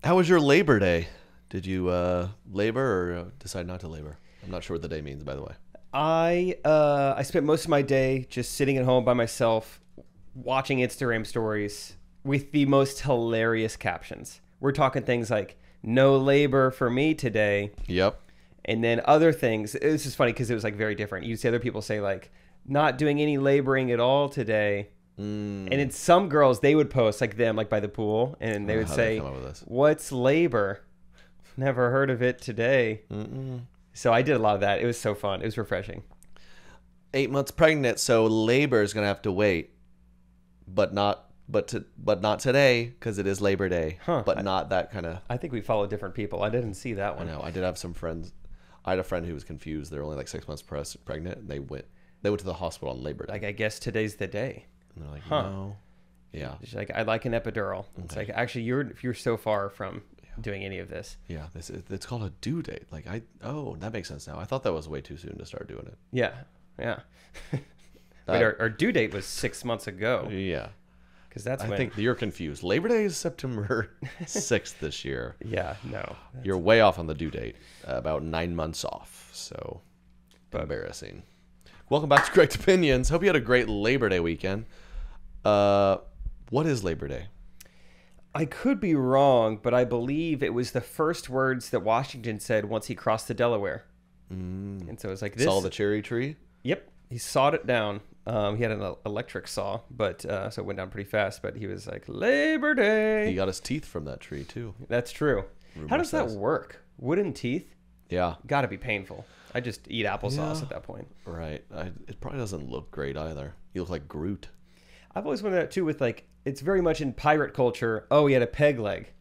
How was your Labor Day? Did you labor or decide not to labor? I'm not sure what the day means, by the way. I spent most of my day just sitting at home by myself, watching Instagram stories with the most hilarious captions. We're talking things like "No labor for me today," Yep. and then other things. It's just funny because it was like very different. You see other people say like "Not doing any laboring at all today." And in some girls, they would post like them, like by the pool, and they would say, come up with this? "What's labor? Never heard of it today." So I did a lot of that. It was so fun. It was refreshing. 8 months pregnant, so labor is gonna have to wait, but not today because it is Labor Day. Huh. But not that kind of. I think we follow different people. I didn't see that I one. know. I did have some friends. I had a friend who was confused. They're only like 6 months pregnant, and they went to the hospital on Labor Day. Like, I guess today's the day. And they're like, Huh. no. Yeah. She's like, I'd like an epidural. It's like, actually, you're so far from doing any of this. Yeah. It's called a due date. Like that makes sense now. I thought that was way too soon to start doing it. Yeah. Yeah. Wait, our due date was 6 months ago. Yeah. Because that's I when. think you're confused. Labor Day is September 6th this year. Yeah, no. You're way off on the due date. About 9 months off. So embarrassing. Welcome back to Correct Opinions. Hope you had a great Labor Day weekend. What is Labor Day? I could be wrong, but I believe it was the first words that Washington said once he crossed the Delaware. And so it was like this. Saw the cherry tree? Yep. He sawed it down. He had an electric saw, but so it went down pretty fast. But he was like, Labor Day. He got his teeth from that tree, too. That's true. How does that says. work? Wooden teeth? Yeah. Got to be painful. I just eat applesauce Yeah. at that point. Right. It probably doesn't look great either. You look like Groot. I've always wondered that too with like, it's very much in pirate culture. Oh, he had a peg leg.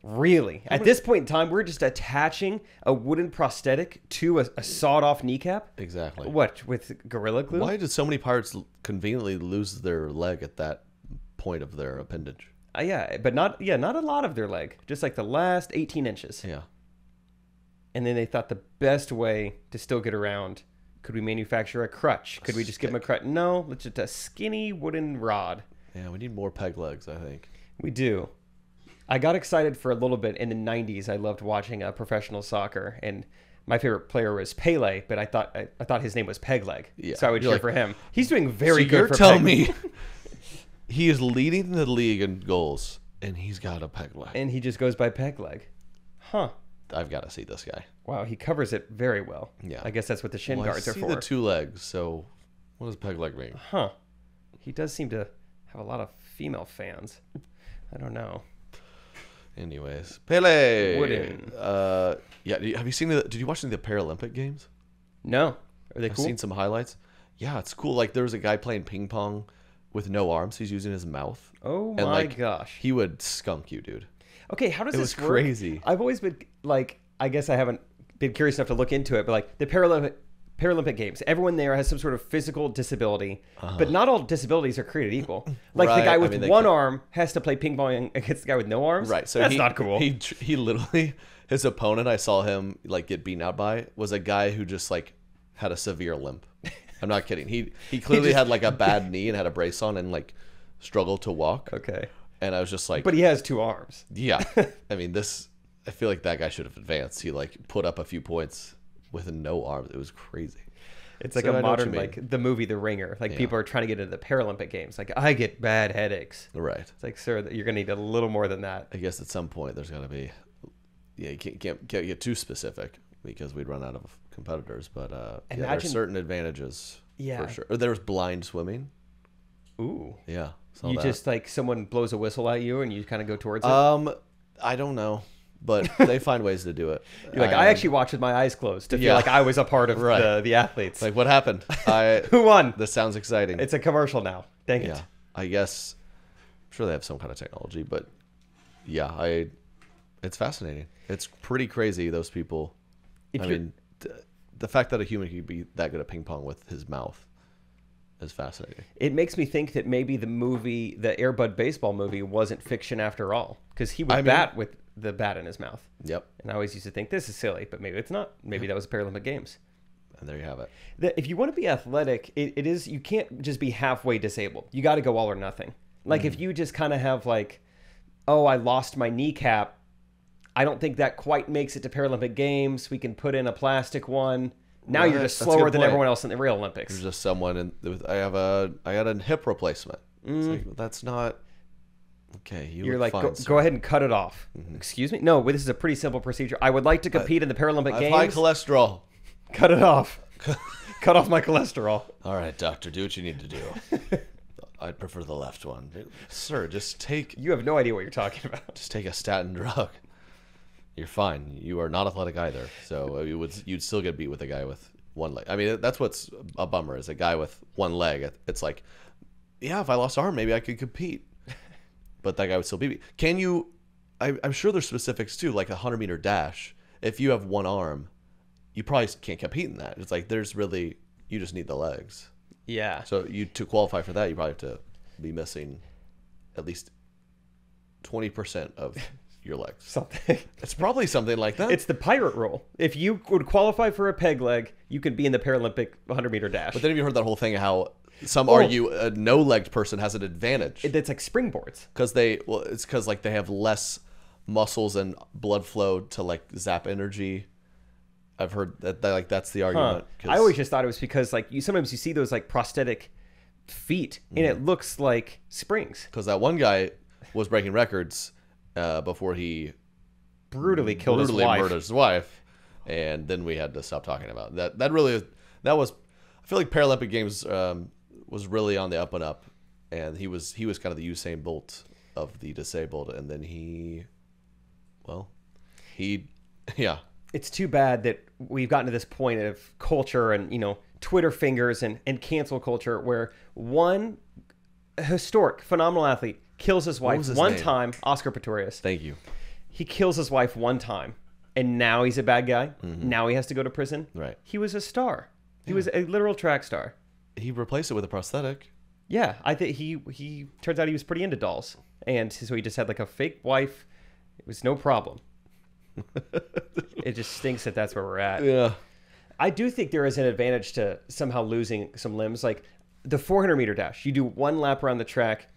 Really? At this point in time, we're just attaching a wooden prosthetic to a sawed-off kneecap? Exactly. What, with Gorilla Glue? Why did so many pirates conveniently lose their leg at that point of their appendage? Yeah, but not a lot of their leg. Just like the last 18 inches. Yeah. And then they thought the best way to still get around, could we manufacture a crutch? Could we just give them a crutch? No, it's just a skinny wooden rod. Yeah, we need more peg legs, I think. We do. I got excited for a little bit in the 90s. I loved watching professional soccer, and my favorite player was Pele, but I thought his name was Pegleg. Yeah. So I would cheer You're like, for him. He's doing very so good you're for telling Peg. me he is leading the league in goals, and he's got a peg leg. And he just goes by Pegleg. Huh. I've got to see this guy. Wow, he covers it very well. Yeah. I guess that's what the shin guards I are see for. the two legs, so what does peg leg mean? Huh. He does seem to have a lot of female fans. I don't know. Anyways, Pele. Wooden. Yeah. Have you seen Did you watch the Paralympic games? No. Are they I've cool? seen some highlights. Yeah, it's cool. Like there was a guy playing ping pong with no arms. He's using his mouth. Oh And, my like, gosh. He would skunk you, dude. Okay, how does It this was work? crazy. I've always been like, I guess I haven't been curious enough to look into it, but like the Paralympic Games, everyone there has some sort of physical disability, but not all disabilities are created equal. Like the Right, guy I with mean, they one can- arm has to play ping pong against the guy with no arms. Right. So that's not cool. He literally, his opponent, I saw him like get beaten out by, was a guy who just like had a severe limp. I'm not kidding. He clearly had like a bad knee and had a brace on and like struggled to walk. Okay. And I was just like, But he has two arms. yeah. I mean, I feel like that guy should have advanced. He like put up a few points with no arms. It was crazy. It's like So I a know what you modern, mean. like the movie The Ringer. Like people are trying to get into the Paralympic Games. Like, I get bad headaches. Right. It's like, sir, you're going to need a little more than that. I guess at some point there's got to be, yeah, you can't get too specific because we'd run out of competitors. But yeah, there are Imagine- certain advantages. Yeah. For sure. Or there's blind swimming. Ooh. Yeah. saw You that. just like someone blows a whistle at you and you kind of go towards it. I don't know, but they find ways to do it. You're like, I actually watched with my eyes closed to feel Yeah. like I was a part of Right. the athletes. like what happened. Who won? This sounds exciting. It's a commercial now. Dang yeah. it. I guess. I'm sure they have some kind of technology, but yeah, it's fascinating. It's pretty crazy. Those people. If I you're- mean, the fact that a human could be that good at ping pong with his mouth is fascinating. It makes me think that maybe the Air Bud baseball movie wasn't fiction after all, because he would bat with the bat in his mouth. Yep. And I always used to think this is silly, but maybe it's not. Maybe that was Paralympic Games. And there you have it. If you want to be athletic, it is, you can't just be halfway disabled. You got to go all or nothing. Like if you just kind of have like, oh, I lost my kneecap, I don't think that quite makes it to Paralympic Games. We can put in a plastic one. Now you're just That's a slower good than point. everyone else in the real Olympics. There's just someone I had a hip replacement. It's like, that's not okay. You're look like, fine, go ahead and cut it off. Excuse me? No, this is a pretty simple procedure. I would like to compete in the Paralympic I have Games. high cholesterol. Cut it off. Cut off my cholesterol. All right, doctor, do what you need to do. I'd prefer the left one. Sir, just take You have no idea what you're talking about. a statin drug. You're fine. You are not athletic either. So you'd still get beat with a guy with one leg. I mean, that's what's a bummer is a guy with one leg. It's like, yeah, if I lost an arm, maybe I could compete. But that guy would still beat me. Can you, I'm sure there's specifics too, like a 100-meter dash. If you have one arm, you probably can't compete in that. It's like you just need the legs. Yeah. So to qualify for that, you probably have to be missing at least 20% of your legs. Something. It's probably something like that. It's the pirate rule. If you would qualify for a peg leg, you could be in the Paralympic 100-meter dash. But then have you heard that whole thing how some argue a no-legged person has an advantage? It's like springboards. It's because like they have less muscles and blood flow to like zap energy. I've heard that like that's the argument. I always just thought it was because like sometimes you see those like prosthetic feet and it looks like springs. Because that one guy was breaking records before he Brutally killed his wife. murdered his wife, and then we had to stop talking about that. That was. I feel like Paralympic Games was really on the up and up, and he was kind of the Usain Bolt of the disabled, and then yeah. It's too bad that we've gotten to this point of culture and, Twitter fingers and cancel culture where one historic, phenomenal athlete kills his wife one time, Oscar Pistorius. Thank you. He kills his wife one time, and now he's a bad guy. Now he has to go to prison. Right. He was a star. He was a literal track star. He replaced it with a prosthetic. Yeah, I think he turns out he was pretty into dolls, and so he just had like a fake wife. It was no problem. It just stinks that that's where we're at. Yeah. I do think there is an advantage to somehow losing some limbs. Like the 400-meter dash, you do one lap around the track,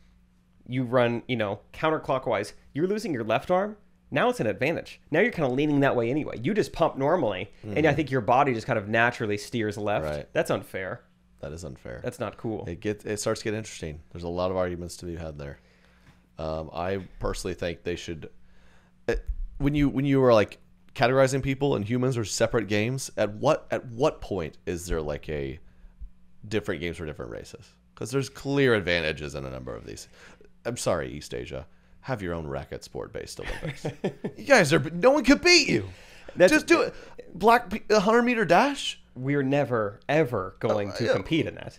you run, counterclockwise. You're losing your left arm. Now it's an advantage. Now you're kind of leaning that way anyway. You just pump normally, and I think your body just kind of naturally steers left. Right. That's unfair. That is unfair. That's not cool. It starts to get interesting. There's a lot of arguments to be had there. I personally think they should. When you are like categorizing people and humans are separate games, at what point is there like a different games for different races? Because there's clear advantages in a number of these. I'm sorry, East Asia, have your own racket sport based Olympics. You guys no one can beat you. Just do it. 100-meter dash. We're never ever going to compete in that.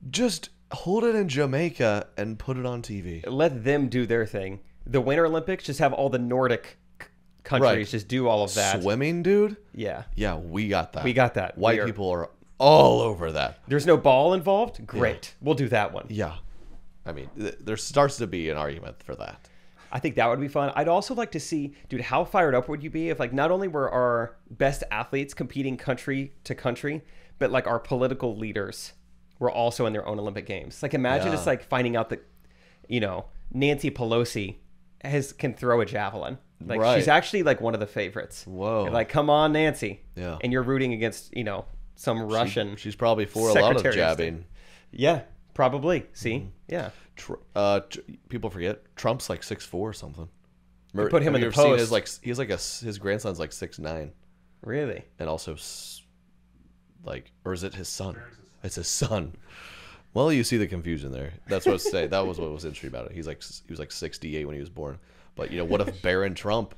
Just hold it in Jamaica and put it on TV. Let them do their thing. The Winter Olympics, just have all the Nordic countries just do all of that. Swimming, dude? Yeah. Yeah, we got that. We got that. White people are all over that. There's no ball involved? Great. Yeah. We'll do that one. Yeah. I mean, there starts to be an argument for that. I think that would be fun. I'd also like to see, dude, how fired up would you be if like not only were our best athletes competing country to country, but like our political leaders were also in their own Olympic Games. Like imagine just like finding out that, Nancy Pelosi can throw a javelin. Like she's actually like one of the favorites. Whoa. You're like, come on, Nancy. Yeah. And you're rooting against, some Russian. She's probably for a lot of jabbing. Yeah, probably. See? Yeah. People forget Trump's like 6'4" or something. Put him in the post. His grandson's like 6'9". Really? And also or is it his son? It's his son. Well, you see the confusion there. That's what I was saying. That was what was interesting about it. He was like 68 when he was born. But what if Barron Trump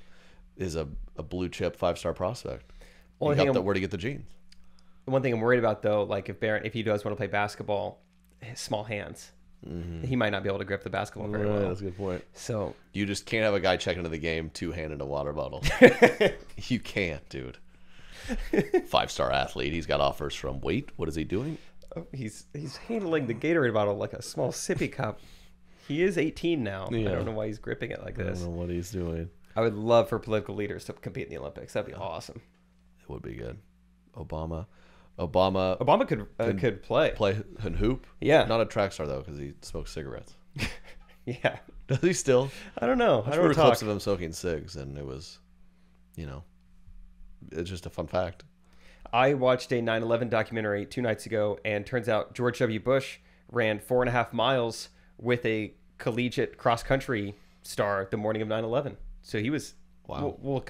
is a blue chip 5-star prospect? Where to get the genes? One thing I'm worried about though, like if he does want to play basketball, his small hands, he might not be able to grip the basketball very well. That's a good point. So you just can't have a guy checking into the game 2-handed a water bottle. You can't, dude. 5-star athlete. He's got offers from what is he doing? Oh, he's handling the Gatorade bottle like a small sippy cup. He is 18 now. Yeah. I don't know why he's gripping it like this. I don't know what he's doing. I would love for political leaders to compete in the Olympics. That'd be awesome. It would be good. Obama could play and hoop. Yeah. Not a track star though, because he smokes cigarettes. Yeah. Does he still? I don't know. I I remember don't clips talk. of him smoking cigs, and it was, it's just a fun fact. I watched a 9/11 documentary 2 nights ago, and turns out George W. Bush ran 4.5 miles with a collegiate cross country star the morning of 9/11. So he was. Wow. We'll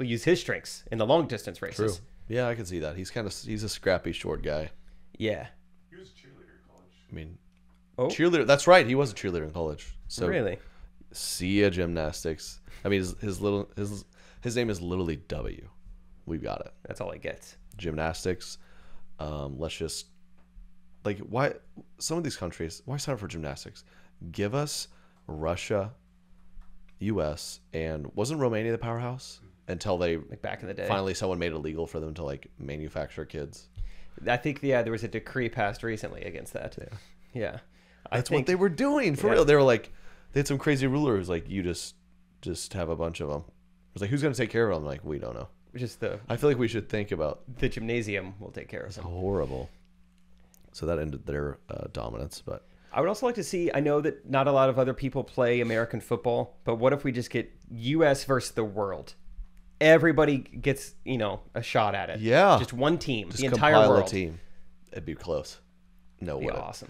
use his strengths in the long distance races. True. Yeah, I can see that. He's a scrappy short guy. Yeah. He was a cheerleader in college. I mean, Oh, cheerleader. That's right. He was a cheerleader in college. So really? see ya gymnastics. I mean, his name is literally W. We've got it. That's all he gets. Gymnastics. Let's just why some of these countries, why sign up for gymnastics? Give us Russia, US, and wasn't Romania the powerhouse until they Like back in the day. finally someone made it illegal for them to manufacture kids. I think there was a decree passed recently against that. Yeah. That's what they were doing for real. They were they had some crazy ruler who's you just have a bunch of them. It was who's going to take care of them? We don't know. Just I feel like we should think about. the gymnasium will take care of them. Horrible. So that ended their dominance, but I would also like to see, I know that not a lot of other people play American football, but what if we just get US versus the world? Everybody gets, a shot at it. Yeah. Just one team, just the entire compile world. a team. It'd be close. No way. That'd be awesome.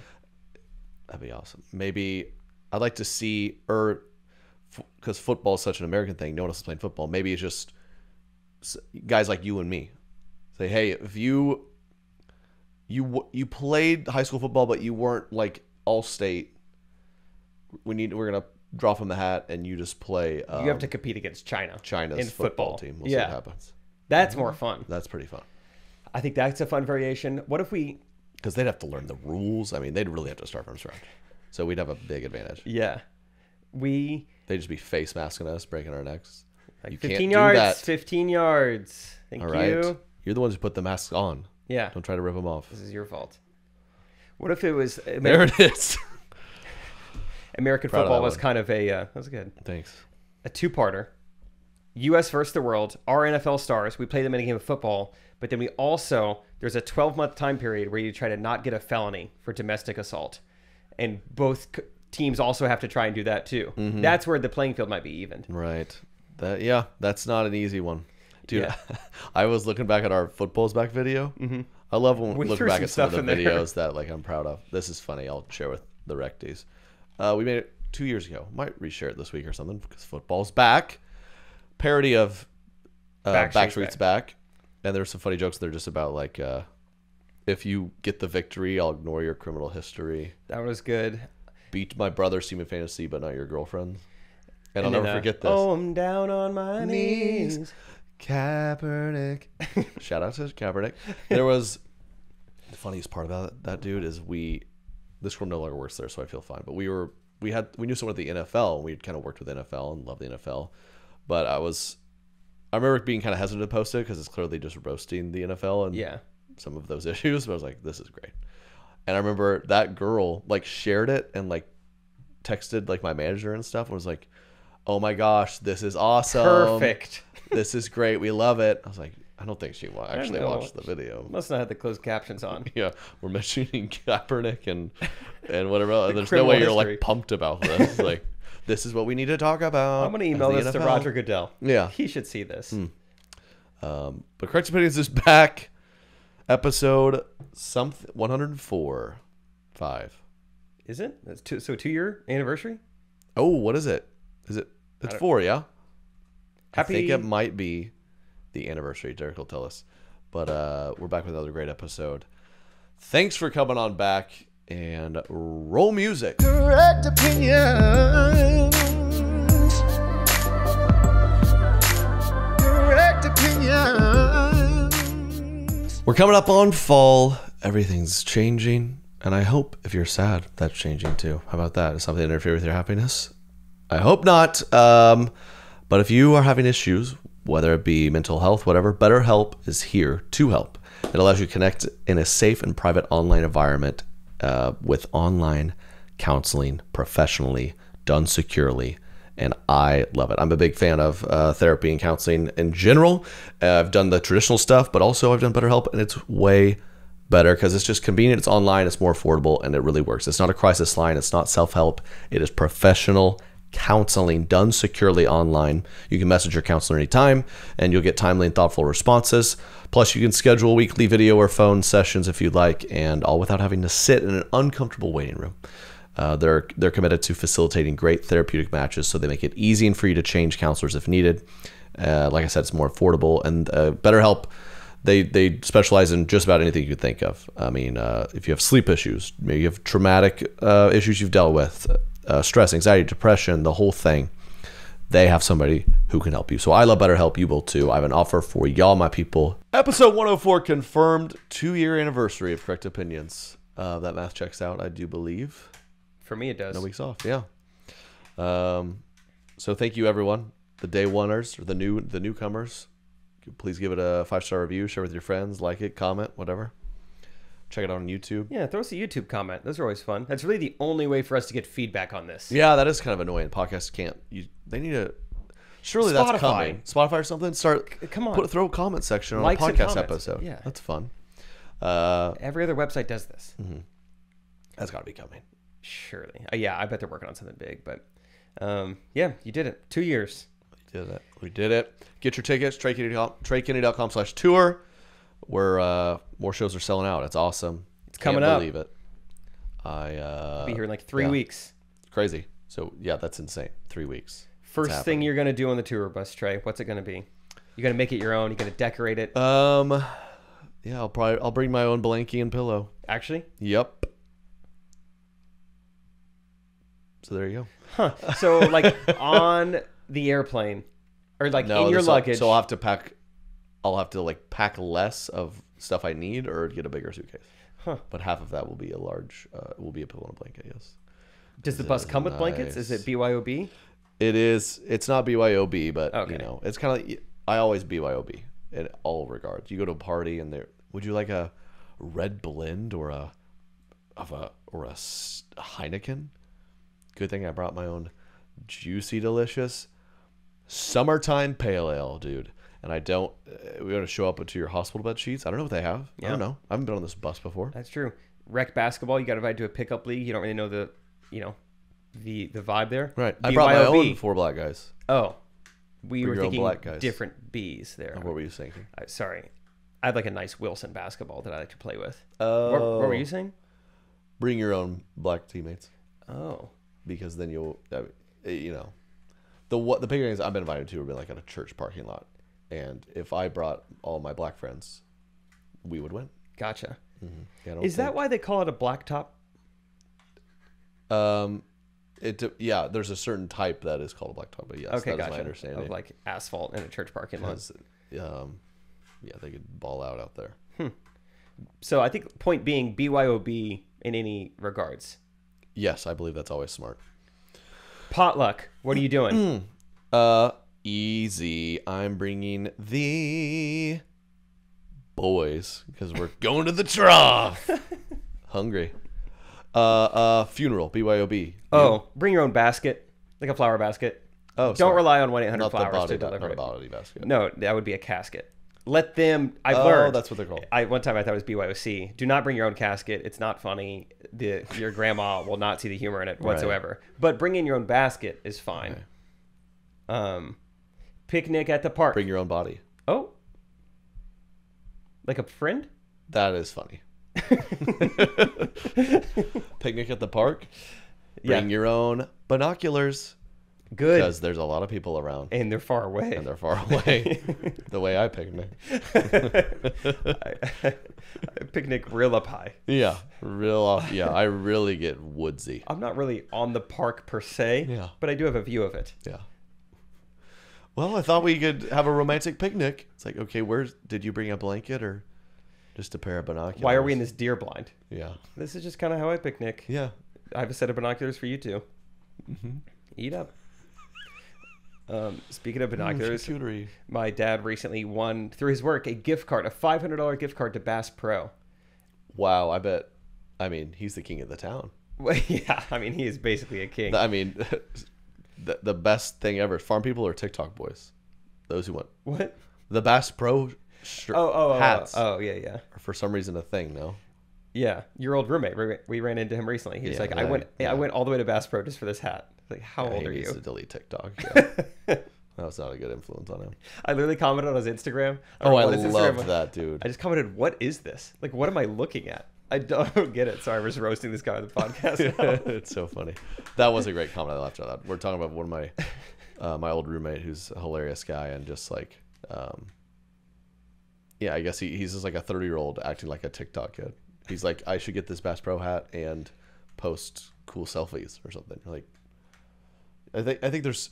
That'd be awesome. Maybe I'd like to see, because football is such an American thing, no one else is playing football. Maybe it's just guys like you and me. Say, hey, if you played high school football, but you weren't all state, we're gonna draw from the hat, and you just play. You have to compete against China's in football team. We'll see what happens. That's more fun. That's pretty fun. I think that's a fun variation. What if we... Because they'd have to learn the rules. I mean, they'd really have to start from scratch. So we'd have a big advantage. Yeah. They'd just be face masking us, breaking our necks. You 15 can't yards. do that. 15 yards. Thank All right. you. You're the ones who put the masks on. Yeah. Don't try to rip them off. This is your fault. What if it was... There it is. American Proud of football that was one. kind of that was good. Thanks. A two-parter. U.S. versus the world. Our NFL stars. We play them in a game of football, but then there's a 12-month time period where you try to not get a felony for domestic assault. And both teams also have to try and do that too. Mm-hmm. That's where the playing field might be evened. Right. That's not an easy one. Dude, Yeah. I was looking back at our footballs back video. Mm-hmm. I love when we look threw back some at some of the stuff in there. videos that I'm proud of. This is funny. I'll share with the Recties. We made it 2 years ago. Might reshare it this week or something because football's back. Parody of Backstreet's back. And there's some funny jokes that are just about if you get the victory, I'll ignore your criminal history. That was good. Beat my brother's team in fantasy, but not your girlfriend. And I'll then, never forget this. Oh, I'm down on my knees. Kaepernick. Shout out to Kaepernick. There was the funniest part about that dude is this girl no longer works there, so I feel fine. But we knew someone at the NFL, and we kind of worked with the NFL and loved the NFL. But I remember being kind of hesitant to post it because it's clearly just roasting the NFL and some of those issues. But I was like, this is great. And I remember that girl shared it and texted my manager and stuff and was like, oh my gosh, this is awesome. Perfect. This is great. We love it. I was like, I don't think she actually know. watched the video. Must not have the closed captions on. Yeah, we're mentioning Kaepernick and whatever else. There's no criminal way you're history. pumped about this. This is what we need to talk about. I'm going to email as this the to NFL. Roger Goodell. Yeah. He should see this. But Correct Opinions is back. Episode 104. 5. Is it? That's 2-year anniversary? Oh, what is it? It's 4, yeah? Happy... I think it might be the anniversary. Derek will tell us. But we're back with another great episode. Thanks for coming on back, and roll music. Correct opinions. Correct opinions. We're coming up on fall. Everything's changing. And I hope if you're sad, that's changing too. How about that? Is something that interfere with your happiness? I hope not. But if you are having issues, whether it be mental health, whatever, BetterHelp is here to help. It allows you to connect in a safe and private online environment with online counseling professionally, done securely. And I love it. I'm a big fan of therapy and counseling in general. I've done the traditional stuff, but also I've done BetterHelp, and it's way better because it's just convenient. It's online. It's more affordable, and it really works. It's not a crisis line. It's not self-help. It is professional counseling done securely online. You can message your counselor anytime, and you'll get timely and thoughtful responses. Plus, you can schedule weekly video or phone sessions if you'd like, and all without having to sit in an uncomfortable waiting room. They're committed to facilitating great therapeutic matches, so they make it easy and for you to change counselors if needed. Like I said, it's more affordable. And BetterHelp, they specialize in just about anything you could think of. I mean, if you have sleep issues, maybe you have traumatic issues you've dealt with, stress, anxiety, depression, the whole thing, they have somebody who can help you. So I love BetterHelp. You will too. I have an offer for y'all, my people. Episode 104 confirmed 2-year anniversary of Correct Opinions. That math checks out, I do believe. For me, it does. No weeks off, yeah. So thank you, everyone. The day oneers or the newcomers. Please give it a 5-star review. Share with your friends. Like it, comment, whatever. Check it out on YouTube. Yeah, throw us a YouTube comment. Those are always fun. That's really the only way for us to get feedback on this. Yeah, that is kind of annoying. Podcasts can't. They need to. Surely Spotify. That's coming. Spotify or something. Come on. Throw a comment section on Likes a and podcast comments. episode. Yeah. That's fun. Every other website does this. That's got to be coming. Surely. Yeah, I bet they're working on something big. But yeah, you did it. 2 years. We did it. Get your tickets. TreyKennedy.com/tour. Where more shows are selling out. It's awesome. It's coming Can't up. believe it. I'll be here in like 3 weeks. Crazy. So yeah, that's insane. 3 weeks. First thing you're gonna do on the tour bus, Trey. What's it gonna be? You gonna make it your own? You gonna decorate it? Yeah, I'll bring my own blankie and pillow. Actually? Yep. So there you go. Huh. So like on the airplane, or like in your luggage. So I'll have to pack. I'll have to like pack less of stuff I need, or get a bigger suitcase. Huh. But half of that will be a large. Will be a pillow and a blanket. Yes. Does the bus come with blankets? Is it BYOB? It is. It's not BYOB, but Okay. you know, it's kind of. I always BYOB in all regards. You go to a party and there. Would you like a red blend or a Heineken? Good thing I brought my own juicy, delicious summertime pale ale, dude. And I don't. We're gonna show up to your hospital bed sheets. I don't know what they have. Yeah. I don't know. I haven't been on this bus before. That's true. Rec basketball. You got invited to a pickup league. You don't really know the vibe there. Right. I brought my BYOB. own 4 black guys. Oh, we were your own thinking black guys. different B's there. What were you thinking? Sorry, I have like a nice Wilson basketball that I like to play with. Oh. What were you saying? Bring your own black teammates. Oh, Because then you'll, you know, the bigger things I've been invited to have been like at a church parking lot, and if I brought all my black friends, we would win. gotcha. Yeah, Is that why they call it a blacktop? There's a certain type that is called a blacktop, but yes, Okay, that is gotcha. my understanding. Of like asphalt in a church parking lot. 'Cause, yeah, they could ball out there. So I think point being BYOB in any regards. Yes, I believe that's always smart. Potluck. What are you doing? Easy. I'm bringing the boys because we're going to the trough. Hungry. Funeral. BYOB. Oh, bring your own basket, like a flower basket. Oh, Don't sorry. rely on 1-800 Not the flowers body, to deliver not a it. body basket. No, that would be a casket. Let them. I've Oh, learned. that's what they're called. One time I thought it was BYOC. Do not bring your own casket. It's not funny. Your grandma will not see the humor in it whatsoever. But bringing your own basket is fine. Okay. Picnic at the park. Bring your own body. Oh, like a friend? That is funny. Picnic at the park. Bring your own binoculars. Good. Because there's a lot of people around. And they're far away. And they're far away. The way I picnic. I picnic real up high. Yeah. I really get woodsy. I'm not really on the park per se. Yeah. But I do have a view of it. Yeah. Well, I thought we could have a romantic picnic. It's like, okay, did you bring a blanket or just a pair of binoculars? Why are we in this deer blind? Yeah. This is just kind of how I picnic. Yeah. I have a set of binoculars for you too. Eat up. Speaking of binoculars, charcuterie. my dad recently won, through his work, a $500 gift card to Bass Pro. Wow, I bet. I mean, he's the king of the town. Well, yeah, I mean, he is basically a king. I mean, the best thing ever. Farm people or TikTok boys? Those who want. What? The Bass Pro hats Yeah, yeah. are for some reason a thing. No. Yeah, your old roommate. We ran into him recently. He was like, I went all the way to Bass Pro just for this hat. Like, how old are He needs you? to delete TikTok. Yeah. That was not a good influence on him. I literally commented on his Instagram. I love that, dude. I just commented, what is this? Like, what am I looking at? I don't get it. Sorry, I was roasting this guy on the podcast now. It's so funny. That was a great comment. I laughed out loud. We're talking about one of my my old roommate who's a hilarious guy and just like yeah, I guess he's just like a 30-year-old acting like a TikTok kid. He's like, I should get this Bass Pro hat and post cool selfies or something. Like, I think there's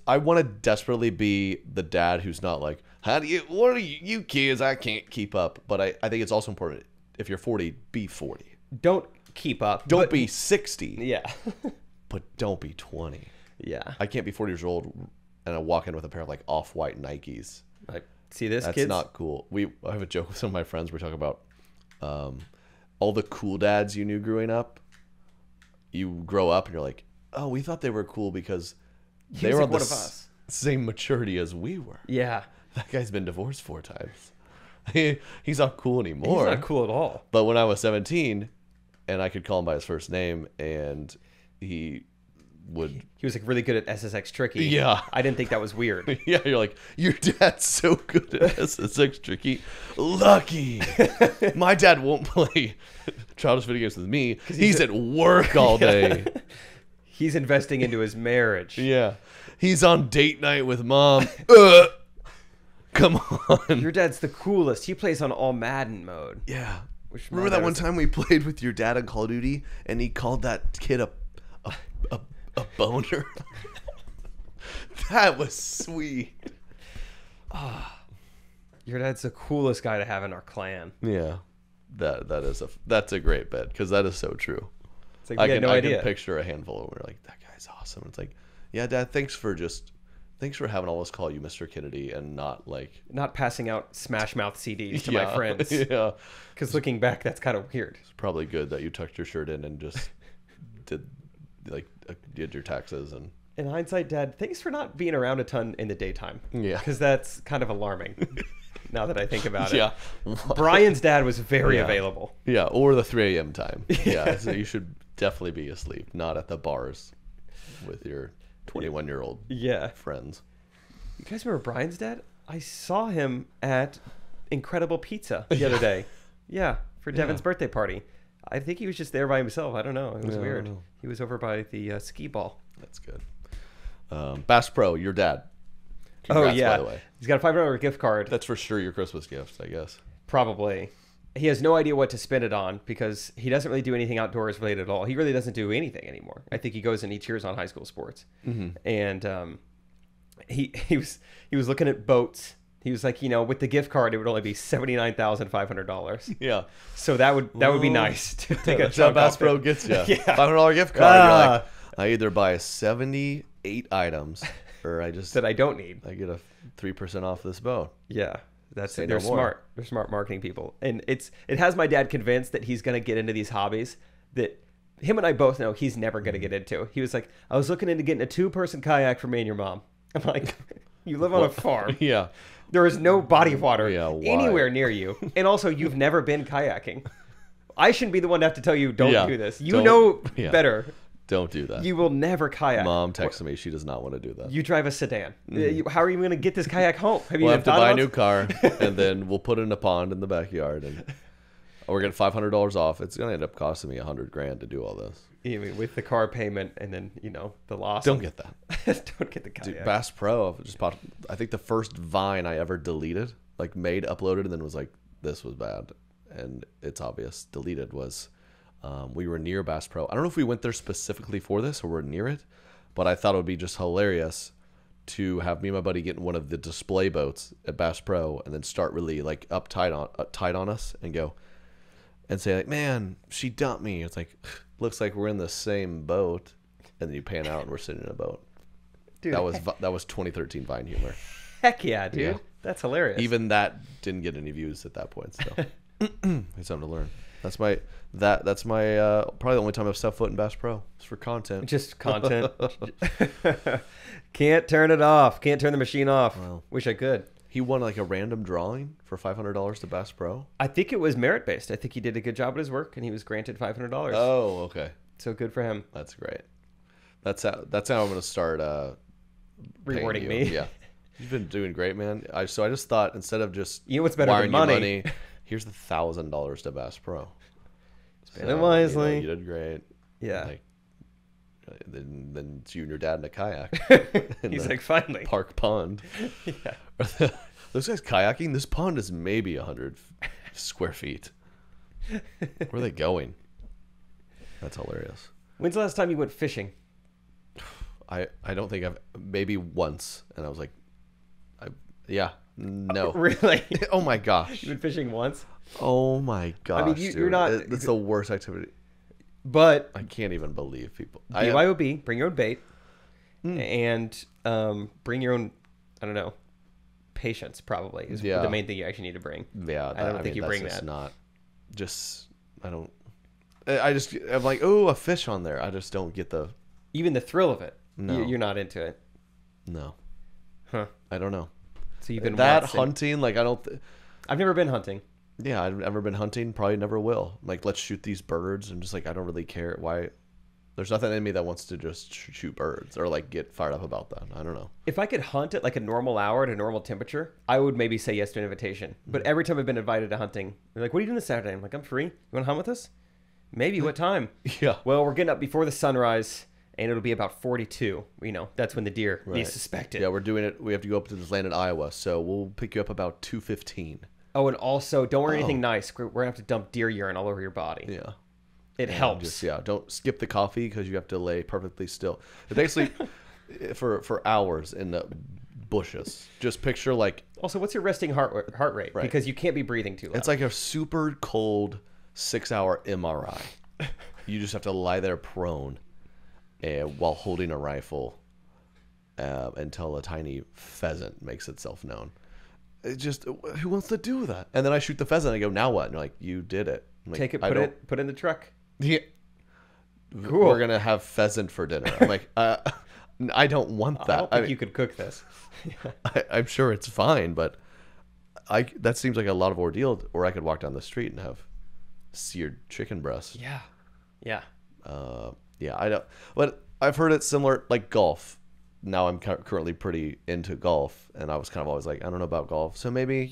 I want to desperately be the dad who's not like, what are you kids? I can't keep up. But I think it's also important, if you're 40, be 40. Don't keep up. Don't be 60. Yeah. But don't be 20. Yeah. I can't be 40 years old and I walk in with a pair of like off-white Nikes. Like, see this, That's kids? not cool. I have a joke with some of my friends. We talk about all the cool dads you knew growing up. You grow up and you're like, oh, we thought they were cool because they were like on one the of us. same maturity as we were. Yeah. That guy's been divorced 4 times. He's not cool He's anymore. not cool at all. But when I was 17 and I could call him by his first name and he was like really good at SSX Tricky. Yeah. I didn't think that was weird. Yeah, you're like, your dad's so good at SSX Tricky. Lucky. My dad won't play childish video games with me. He's at work all day. He's investing into his marriage. Yeah. He's on date night with mom. Come on. Your dad's the coolest. He plays on all Madden mode. Yeah. Which Remember that one time we played with your dad on Call of Duty and he called that kid a boner? That was sweet. Your dad's the coolest guy to have in our clan. Yeah. That's a great bit because that is so true. It's like, we had no idea. I can picture a handful of we're like, that guy's awesome. It's like, yeah, Dad, thanks for having all us call you Mr. Kennedy and not passing out Smash Mouth CDs to my friends. Yeah. Because looking back, that's kind of weird. It's probably good that you tucked your shirt in and just did your taxes and. In hindsight, Dad, thanks for not being around a ton in the daytime. Yeah. Because that's kind of alarming. Now that I think about it. Yeah. Brian's dad was very available. Yeah, or the 3 a.m. time. Yeah, so you should definitely be asleep, not at the bars with your 21-year-old friends. You guys remember Brian's dad? I saw him at Incredible Pizza the other day. Yeah, for Devin's birthday party. I think he was just there by himself. I don't know. It was weird. He was over by the skee ball. That's good. Bass Pro, your dad. Congrats, by the way. He's got a $500 gift card. That's for sure your Christmas gift, I guess. Probably. He has no idea what to spend it on because he doesn't really do anything outdoors related at all. He really doesn't do anything anymore. I think he goes and he cheers on high school sports. Mm-hmm. And he was looking at boats. He was like, with the gift card, it would only be $79,500. Yeah. So that would be nice to take a chunk Bass off Pro it. gets you. Yeah. $500 gift card. You're like, I either buy 78 items or I just that I don't need. I get a 3% off this boat. Yeah. They're smart. They're smart marketing people. And it has my dad convinced that he's going to get into these hobbies that him and I both know he's never going to get into. He was like, I was looking into getting a 2-person kayak for me and your mom. I'm like, you live on a farm. Yeah. There is no body of water anywhere near you. And also, you've never been kayaking. I shouldn't be the one to have to tell you, don't do this. You know better. Don't do that. You will never kayak. Mom texted me. She does not want to do that. You drive a sedan. How are you going to get this kayak home? We'll have to buy a new car, and then we'll put it in a pond in the backyard, and we're getting $500 off. It's going to end up costing me $100,000 to do all this. With the car payment and then, the loss. Don't get that. Don't get the kayak. Dude, Bass Pro just popped. I think the first Vine I ever deleted, uploaded, and then was like, this was bad. And it's obvious. Deleted was... we were near Bass Pro. I don't know if we went there specifically for this or we're near it, but I thought it would be just hilarious to have me and my buddy get in one of the display boats at Bass Pro and then start really tight on us and go and say man, she dumped me. It's like, looks like we're in the same boat, and then you pan out and we're sitting in a bote. Dude, that was 2013 Vine humor. Heck yeah, dude. Yeah. That's hilarious. Even that didn't get any views at that point. So it's something to learn. That's my probably the only time I've stepped foot in Bass Pro. It's for content. Just content. Can't turn it off. Can't turn the machine off. Well, wish I could. He won like a random drawing for $500 to Bass Pro. I think it was merit based. I think he did a good job at his work, and he was granted $500. Oh, okay. So good for him. That's great. That's how I'm gonna start Rewarding paying you. me. Yeah, you've been doing great, man. I just thought instead of just You know what's better wiring than you money? here's the $1,000 to Bass Pro. Spend it wisely. You did great. Yeah. Like, then it's you and your dad in a kayak. in He's the like, finally. park pond. Yeah. Those guys kayaking. This pond is maybe 100 square feet. Where are they going? That's hilarious. When's the last time you went fishing? I don't think I've maybe once, and I was like, no. Really? Oh my gosh. You went fishing once? Oh my gosh. I mean, dude. you're not. It's the worst activity. But I can't even believe people. BYOB, bring your own bait, and bring your own. I don't know. Patience probably is the main thing you actually need to bring. Yeah, I don't think you bring that's that. Not just. I don't. I'm like, oh, a fish on there. I just don't get the. Even the thrill of it. No. You're not into it. No. Huh. I don't know. So you've been that once hunting, like I don't. I've never been hunting. Yeah, I've never been hunting. Probably never will. Like, let's shoot these birds, and just like I don't really care why. There's nothing in me that wants to just shoot birds or like get fired up about that. I don't know. If I could hunt at like a normal hour at a normal temperature, I would maybe say yes to an invitation. But every time I've been invited to hunting, they're like, "What are you doing this Saturday?" I'm like, "I'm free. You want to hunt with us?" Maybe. What time? Yeah. Well, we're getting up before the sunrise, and it'll be about 42. You know, that's when the deer needs to suspect it. Yeah, we're doing it. We have to go up to this land in Iowa, so we'll pick you up about 2:15. Oh, and also, don't wear anything nice. We're gonna have to dump deer urine all over your body. Yeah. It helps. Don't skip the coffee because you have to lay perfectly still. Basically, for hours in the bushes. Just picture like. Also, what's your resting heart rate? Right. Because you can't be breathing too loud. It's like a super cold 6-hour MRI. You just have to lie there prone, while holding a rifle, until a tiny pheasant makes itself known. It just, who wants to do that? And then I shoot the pheasant. And I go, now what? And you're like, you did it. I'm like, Take it, put it in the truck. Yeah. Cool. We're gonna have pheasant for dinner. I'm like, I don't want that. I don't think you could cook this. I'm sure it's fine, but that seems like a lot of ordeal. Or I could walk down the street and have seared chicken breast. Yeah. Yeah. Yeah, I don't. But I've heard it similar, like golf. Now I'm currently pretty into golf, and I was kind of always like, I don't know about golf. So maybe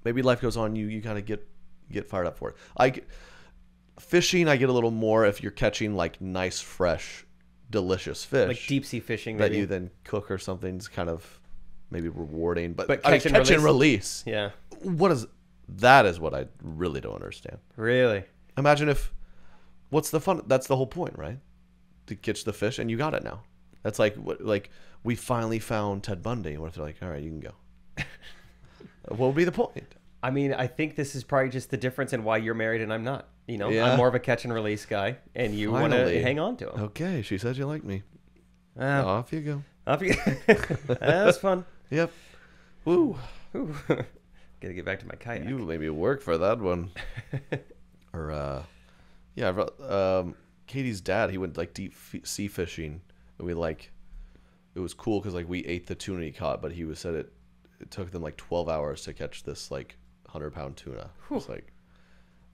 maybe life goes on. You kind of get fired up for it. Fishing, I get a little more if you're catching like nice, fresh, delicious fish, Like deep sea fishing, that maybe. you then cook or something. It's kind of maybe rewarding, but catch and release. Yeah. That is what I really don't understand. Really? Imagine what's the fun? That's the whole point, right? To catch the fish and you got it now. That's like we finally found Ted Bundy. What if they're like, all right, you can go? What would be the point? I mean, I think this is probably just the difference in why you're married and I'm not. Yeah. I'm more of a catch and release guy, and you want to Finally. hang on to him. Okay, she said you like me. Off Off you go. That was fun. Yep. Woo. Ooh. Gotta get back to my kayak. You made me work for that one. Or Katie's dad, he went like deep sea fishing, and it was cool because like we ate the tuna he caught, but he said it took them like 12 hours to catch this like 100-pound tuna. It's like,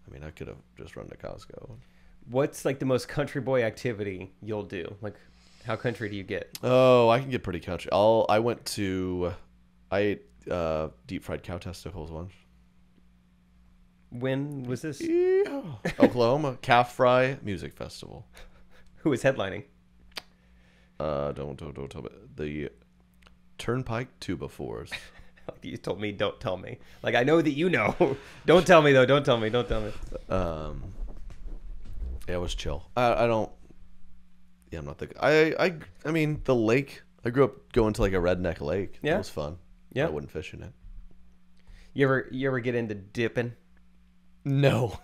I mean, I could have just run to Costco. What's like the most country boy activity you'll do? Like, how country do you get? Oh, I can get pretty country. I ate deep fried cow testicles once. When was this? Yeah. Oklahoma Calf Fry Music Festival. Who was headlining? Don't tell me. The Turnpike Tuba Fours. You told me, don't tell me. Like, I know that you know. Don't tell me, though. Don't tell me. Yeah, it was chill. I don't. Yeah, I'm not the. I mean, the lake. I grew up going to like a redneck lake. Yeah. It was fun. Yeah. I wouldn't fish in it. You ever get into dipping? No.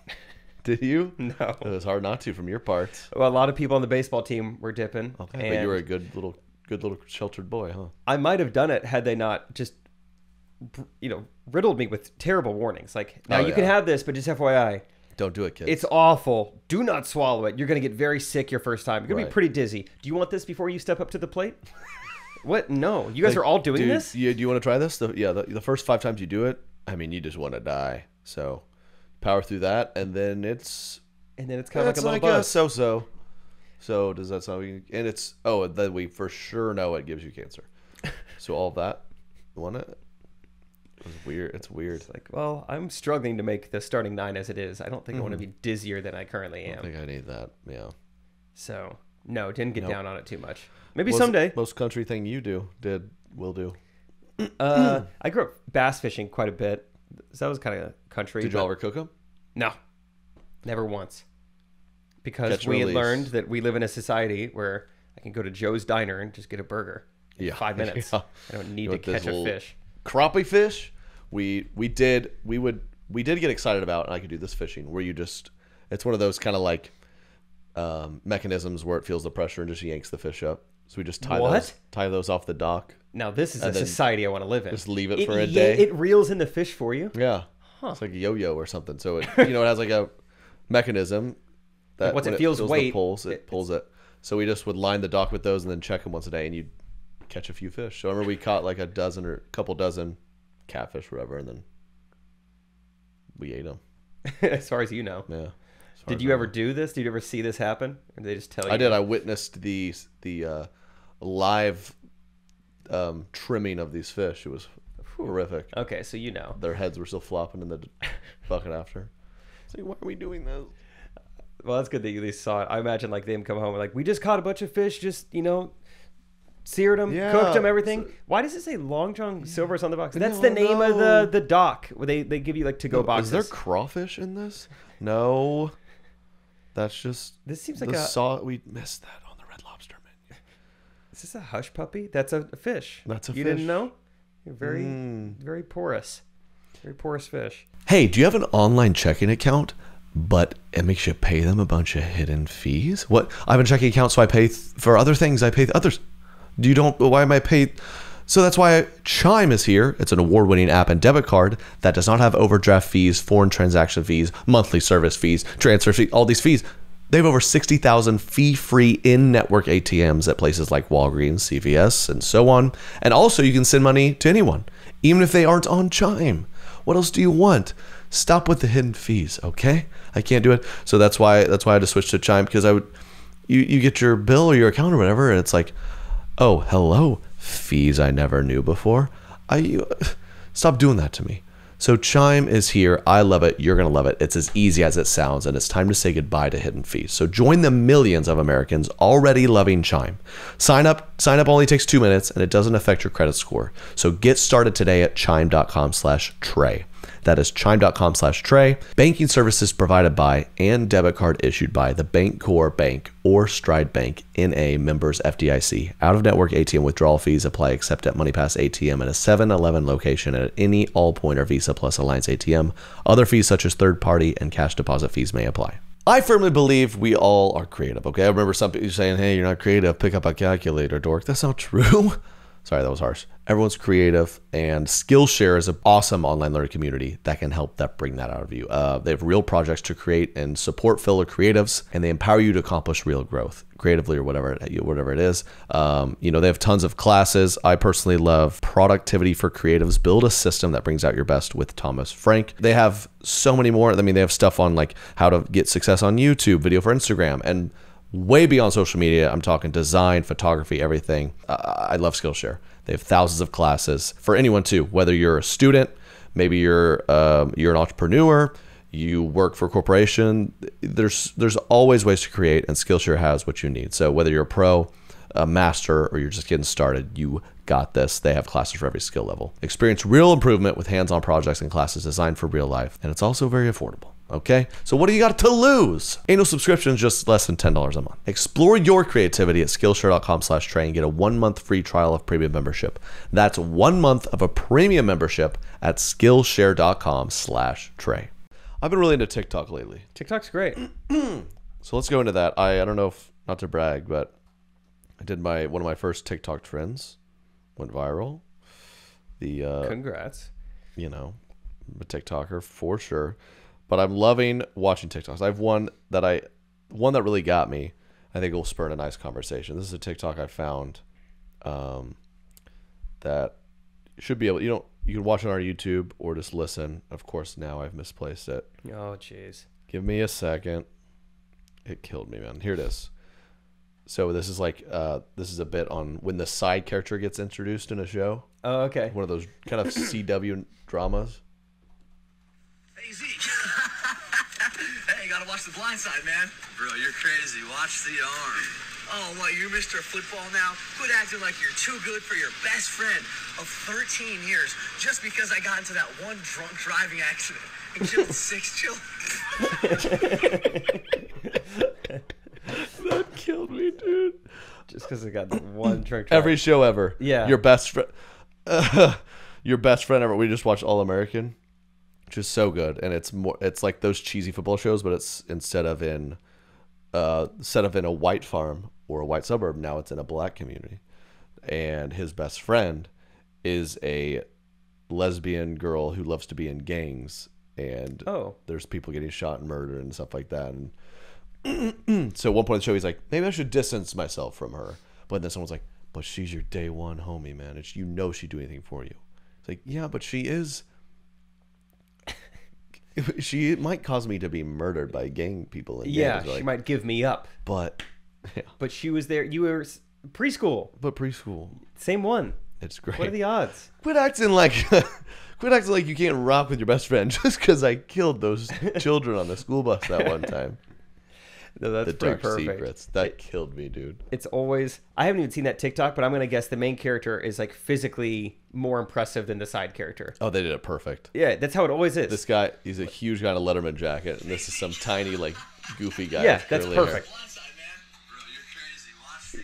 Did you? No. It was hard not to from your parts. Well, a lot of people on the baseball team were dipping. Okay, but you were a good little sheltered boy, huh? I might have done it had they not just, riddled me with terrible warnings. Like, now you can have this, but just FYI. Don't do it, kids. It's awful. Do not swallow it. You're going to get very sick your first time. You're going to be pretty dizzy. Do you want this before you step up to the plate? What? No, you guys Like, are all doing dude, this. do you want to try this? The first 5 times you do it, I mean, you just want to die. So power through that, and then it's And then it's kind of like a little a buzz. so-so. So does that sound? And it's then we for sure know it gives you cancer. So all of that, you want it? It's weird. It's weird. It's like, well, I'm struggling to make the starting 9 as it is. I don't think I want to be dizzier than I currently I am. think I need that. Yeah. So no, didn't get Nope. down on it too much. Maybe What's someday. the most country thing you will do. I grew up bass fishing quite a bit. So that was kind of country. Did you but- ever cook them? No, never once. Because Catch and we had release. learned that we live in a society where I can go to Joe's Diner and just get a burger in Yeah. 5 minutes. Yeah. I don't need You to want this catch a little fish. Crappie fish. We did get excited about, and I could do this fishing where it's one of those kind of like mechanisms where it feels the pressure and just yanks the fish up. So we just tie those off the dock. Now this is a then society I want to live in. just leave it for a day. It reels in the fish for you. Yeah. It's like a yo-yo or something. So it has like a mechanism that Once when it feels weight, it pulls it. So we just would line the dock with those and then check them once a day, and you'd catch a few fish. So I remember we caught like a dozen or a couple dozen catfish, whatever, and then we ate them. As far as you know. Yeah. Did you ever do this? Did you ever see this happen? Or did they just tell you? I did. I witnessed the live trimming of these fish. It was horrific. Okay, so you know. Their heads were still flopping in the bucket after. It's like, why are we doing this? Well, that's good that you at least saw it. I imagine like them come home and like, we just caught a bunch of fish, just, seared them, Yeah. cooked them, everything. Why does it say Long John Silver's on the box? That's the name of the dock where they give you like to-go boxes. Is there crawfish in this? No. That's just This seems like we missed that on the Red Lobster menu. Is this a hush puppy? That's a fish. That's a You fish. didn't know? You're very, very porous. Very porous fish. Hey, do you have an online checking account, but it makes you pay them a bunch of hidden fees? What? I have a checking account, so I pay for other things. I pay others. Why am I paid? So that's why Chime is here. It's an award-winning app and debit card that does not have overdraft fees, foreign transaction fees, monthly service fees, transfer fees, all these fees. They have over 60,000 fee-free in-network ATMs at places like Walgreens, CVS, and so on. And also, you can send money to anyone, even if they aren't on Chime. What else do you want? Stop with the hidden fees, okay? I can't do it. So that's why I had to switch to Chime, because you get your bill or your account or whatever, and it's like, oh, hello, fees I never knew before. Stop doing that to me. So Chime is here. I love it. You're going to love it. It's as easy as it sounds, and it's time to say goodbye to hidden fees. So join the millions of Americans already loving Chime. Sign up only takes 2 minutes, and it doesn't affect your credit score. So get started today at chime.com/Trey. That is chime.com/Trey. Banking services provided by and debit card issued by the Bancorp Bank or Stride Bank N.A. members FDIC. Out-of-network ATM withdrawal fees apply except at MoneyPass ATM at a 7-Eleven location and at any Allpoint or Visa Plus Alliance ATM. Other fees such as third-party and cash deposit fees may apply. I firmly believe we all are creative, okay? I remember some people saying, hey, you're not creative, pick up a calculator, dork. That's not true. Sorry, that was harsh. Everyone's creative, and Skillshare is an awesome online learning community that can help bring that out of you. They have real projects to create and support fellow creatives, and they empower you to accomplish real growth creatively or whatever it is. They have tons of classes. I personally love Productivity for Creatives. Build a system that brings out your best with Thomas Frank. They have so many more. I mean, they have stuff on like how to get success on YouTube, video for Instagram, and way beyond social media. I'm talking design, photography, everything. I love Skillshare. They have thousands of classes for anyone too, whether you're a student, maybe you're an entrepreneur, you work for a corporation. There's always ways to create, and Skillshare has what you need. So whether you're a pro, a master, or you're just getting started, you got this. They have classes for every skill level. Experience real improvement with hands-on projects and classes designed for real life, and it's also very affordable. Okay, so what do you got to lose? Annual subscription is just less than $10 a month. Explore your creativity at Skillshare.com/Trey and get a 1-month free trial of premium membership. That's 1 month of a premium membership at Skillshare.com/Trey. I've been really into TikTok lately. TikTok's great. So let's go into that. I don't know if, not to brag, but I did one of my first TikTok trends. Went viral. Congrats. I'm a TikToker for sure. But I'm loving watching TikToks. I have one that really got me. I think it will spur a nice conversation. This is a TikTok I found. that you should be able. You can watch it on our YouTube or just listen. Of course, now I've misplaced it. Oh, jeez. Give me a second. It killed me, man. Here it is. So this is like this is a bit on when the side character gets introduced in a show. Oh, okay. One of those kind of CW dramas. Hey, Zeke. Hey, gotta watch The Blind Side, man. Bro, you're crazy. Watch The Arm. Oh, what, you're Mr. Football now? Quit acting like you're too good for your best friend of 13 years just because I got into that one drunk driving accident and killed 6 children. That killed me, dude. Just because I got the one drunk. Every show ever. Yeah. Your best friend. Your best friend ever. We just watched All American, which is so good, and it's like those cheesy football shows, but it's instead of in a white farm or a white suburb, now it's in a black community, and his best friend is a lesbian girl who loves to be in gangs, and there's people getting shot and murdered and stuff like that. And so at one point in the show, he's like, maybe I should distance myself from her. But then someone's like, but she's your day one homie, man. It's, she'd do anything for you. It's like, yeah, but she is. She might cause me to be murdered by gang people. And Yeah, gangs. she might give me up. But, yeah. But she was there. You were preschool. But preschool. Same one. It's great. What are the odds? Quit acting like you can't rock with your best friend just because I killed those children on the school bus that one time. No, that's the pretty dark perfect. secrets. That killed me, dude. It's always. I haven't even seen that TikTok, but I'm gonna guess the main character is like physically more impressive than the side character. Oh, they did it perfect. Yeah, that's how it always is. This guy, he's a huge guy in a Letterman jacket, and this is some tiny, like, goofy guy. Yeah, with that's curly perfect. Blind Side, man. Bro, you're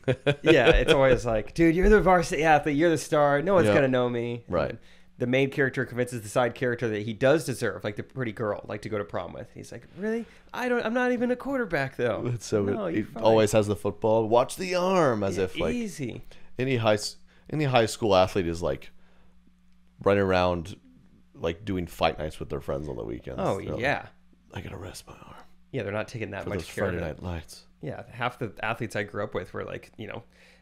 crazy. Watch The Arm. Yeah, it's always like, dude, you're the varsity athlete, you're the star. No one's Yeah. gonna know me. Right. And the main character convinces the side character that he does deserve, like the pretty girl, like to go to prom with. He's like, really? I'm not even a quarterback though. It's so no, he you're fine. always has the football. Watch the arm, as if like easy. any high school athlete is like running around like doing fight nights with their friends on the weekends. Oh They're like, yeah, I gotta rest my arm yeah. They're not taking that for much those care Friday of it. night lights. Yeah, half the athletes I grew up with were like,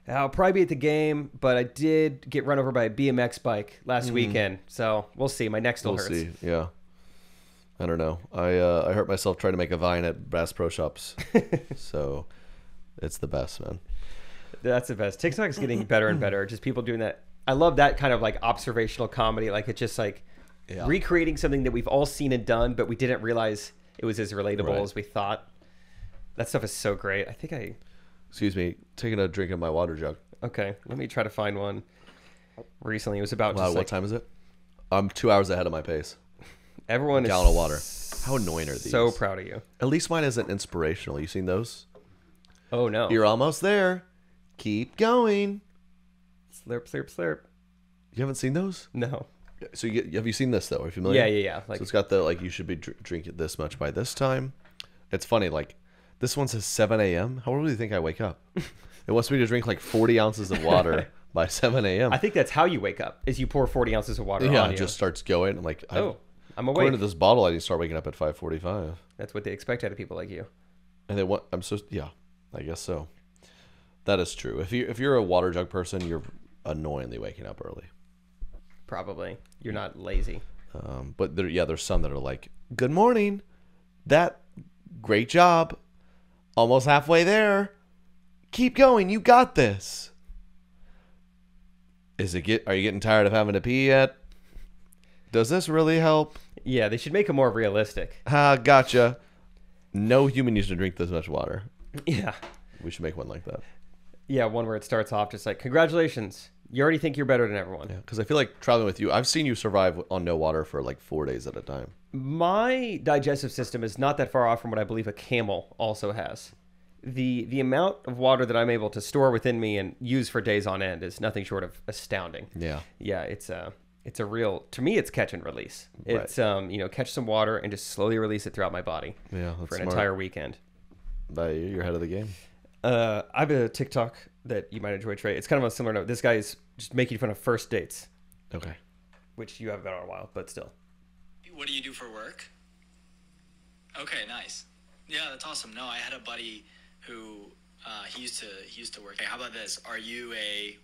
I'll probably be at the game, but I did get run over by a BMX bike last weekend, so we'll see. My neck still We'll hurts. see. Yeah. I don't know. I hurt myself trying to make a Vine at Bass Pro Shops. So it's the best, man. That's the best. TikTok is getting better and better. Just people doing that. I love that kind of like observational comedy. Like it's just like recreating something that we've all seen and done, but we didn't realize it was as relatable as we thought. That stuff is so great. I think Excuse me, taking a drink of my water jug. okay, let me try to find one. Recently, it was about Wow, just what like, time is it? I'm 2 hours ahead of my pace. everyone is Gallon of water. How annoying are these? so proud of you. At least mine isn't inspirational. You seen those? Oh no. You're almost there. Keep going. Slurp, slurp, slurp. You haven't seen those? No. So have you seen this though? Are you familiar? Yeah. Like So it's got the like you should be drinking this much by this time. It's funny, like this one says 7 a.m. How early do you think I wake up? It wants me to drink like 40 ounces of water by 7 a.m. I think that's how you wake up. Is you pour 40 ounces of water Yeah, on it you. just starts going. I'm like, I'm according awake. to this bottle, I need to start waking up at 5:45. That's what they expect out of people like you. And then what? Yeah, I guess so. That is true. If you're a water jug person, you're annoyingly waking up early. Probably. You're not lazy. But there's some that are like, good morning, great job, almost halfway there, keep going, you got this. Are you getting tired of having to pee yet? Does this really help? Yeah, they should make it more realistic. Gotcha. No human needs to drink this much water. Yeah. We should make one like that. Yeah, one where it starts off just like, congratulations. You already think you're better than everyone. Yeah, because I feel like traveling with you, I've seen you survive on no water for like 4 days at a time. My digestive system is not that far off from what I believe a camel also has. The amount of water that I'm able to store within me and use for days on end is nothing short of astounding. Yeah. Yeah, it's a real, to me, it's catch and release. Right. It's catch some water and just slowly release it throughout my body. Yeah, that's for an smart. entire weekend. You're ahead of the game. I have a TikTok that you might enjoy, Trey. It's kind of a similar note. This guy is just making fun of first dates, Okay. which you haven't been on a while, but still. What do you do for work? Okay, nice. Yeah, that's awesome. No, I had a buddy who He used to work. Hey, how about this?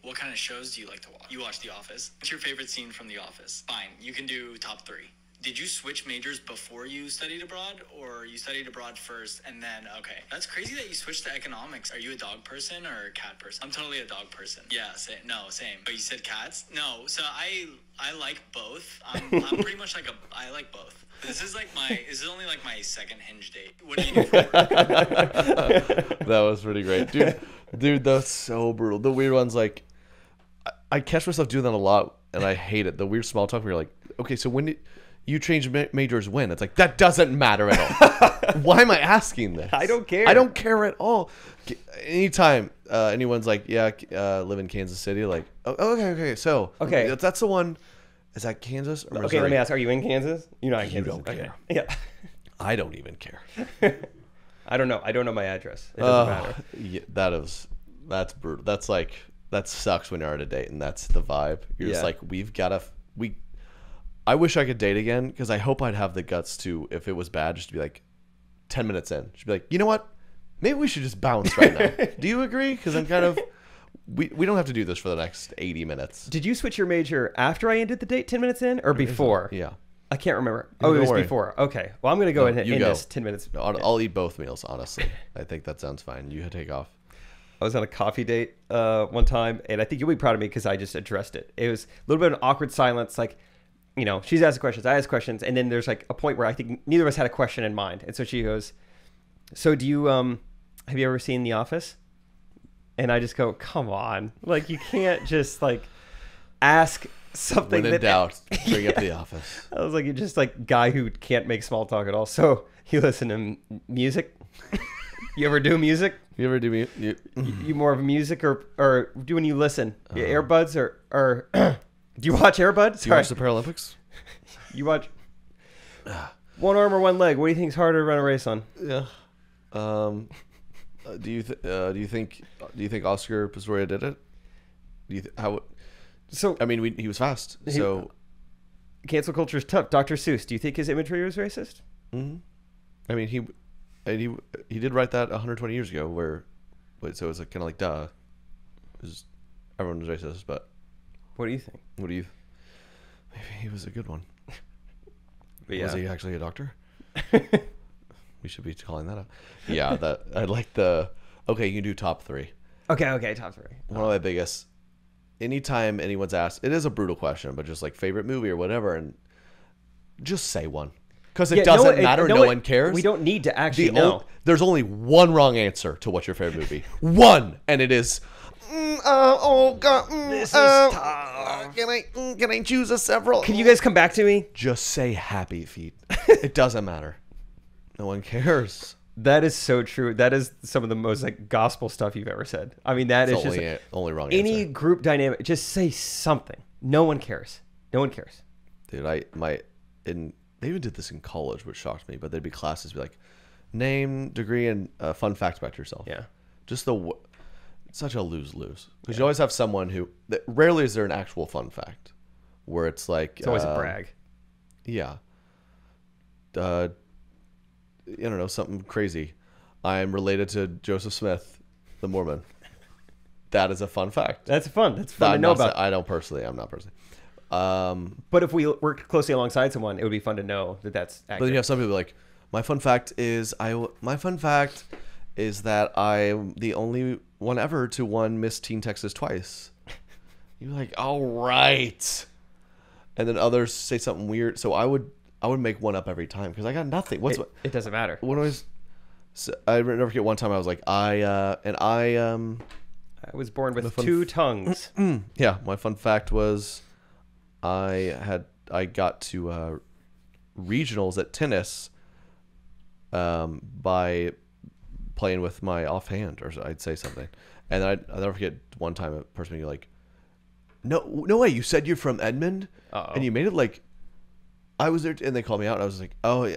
What kind of shows do you like to watch? You watch The Office. What's your favorite scene from The Office? Fine, you can do top 3. Did you switch majors before you studied abroad, or you studied abroad first and then, okay. That's crazy that you switched to economics. Are you a dog person or a cat person? I'm totally a dog person. Yeah, same. But you said cats? No, so I like both. I'm pretty much like I like both. This is only like my second Hinge date. What do you do for work? That was pretty great. Dude, that's so brutal. The weird ones, like, I catch myself doing that a lot, and I hate it. The weird small talk where you're like, okay, so when did you change majors when? It's like, that doesn't matter at all. Why am I asking this? I don't care. I don't care at all. Anytime anyone's like, yeah, live in Kansas City, like, oh, okay, so okay, that's the one. Is that Kansas or Missouri? Okay, let me ask, are you in Kansas? You're not in You Kansas. don't care. Okay. Yeah. I don't even care. I don't know. I don't know my address. It doesn't matter. Yeah, that's brutal. That's like, that sucks when you're at a date and that's the vibe. You're just like, I wish I could date again, because I hope I'd have the guts to, if it was bad, just to be like 10 minutes in, just be like, you know what? Maybe we should just bounce right now. Do you agree? Because I'm kind of, we don't have to do this for the next 80 minutes. Did you switch your major after I ended the date 10 minutes in, or before? Yeah. I can't remember. No, Oh, it was don't worry. before. Okay. Well, I'm going to go ahead and end this 10 minutes. No, I'll eat both meals, honestly. I think that sounds fine. You take off. I was on a coffee date one time, and I think you'll be proud of me because I just addressed it. It was a little bit of an awkward silence, like, you know, she's asking questions, I ask questions, and then there's like a point where I think neither of us had a question in mind. And so she goes, so do you, have you ever seen The Office? And I just go, come on. Like, you can't just like ask something. When in doubt, bring up The Office. I was like, you're just like guy who can't make small talk at all. So you listen to music? You ever do music? You ever do music? You more of music or do when you listen? Your earbuds or do you watch Airbuds? Do you watch the Paralympics? You watch one arm or one leg? What do you think is harder to run a race on? Yeah. Do you think Oscar Pistorius did it? So I mean, he was fast. So cancel culture is tough. Dr. Seuss. Do you think his imagery was racist? Mm-hmm. I mean, he did write that 120 years ago. So it was kind of like duh. Everyone was racist, but what do you think? Maybe he was a good one. Yeah. Was he actually a doctor? We should be calling that up. Yeah, I like the. Okay, you can do top 3. Okay, top 3. One of my biggest. Anytime anyone's asked, it is a brutal question, but just like favorite movie or whatever, and just say one, because it doesn't matter. No one cares. We don't need to actually know. There's only one wrong answer to what's your favorite movie. One, and it is. Oh God! This is tough. Can I choose a several? Can you guys come back to me? Just say Happy Feet. It doesn't matter. No one cares. That is so true. That is some of the most like gospel stuff you've ever said. I mean, that is just only wrong any answer. group dynamic. Just say something. No one cares. No one cares. Dude, they even did this in college, which shocked me. But there'd be classes be like, name, degree, and fun fact about yourself. Yeah. Just such a lose-lose, because you always have someone who rarely is there an actual fun fact where it's like it's always a brag. Yeah. I don't know, something crazy. I'm related to Joseph Smith, the Mormon. That is a fun fact. That's fun. That's fun to know about. I'm not personally. But if we worked closely alongside someone, it would be fun to know that that's accurate. But then you have some people like, my fun fact is that I'm the only one ever to won Miss Teen Texas twice. You're like, all right. And then others say something weird. So I would make one up every time because I got nothing. It doesn't matter. I never forget one time I was like, I was born with 2 tongues. Yeah, my fun fact was I got to regionals at tennis by playing with my offhand, or I'd say something. And then I'll never forget one time a person being like, no way, you said you're from Edmond? Uh-oh. And you made it like I was there, and they called me out, and I was like, oh yeah.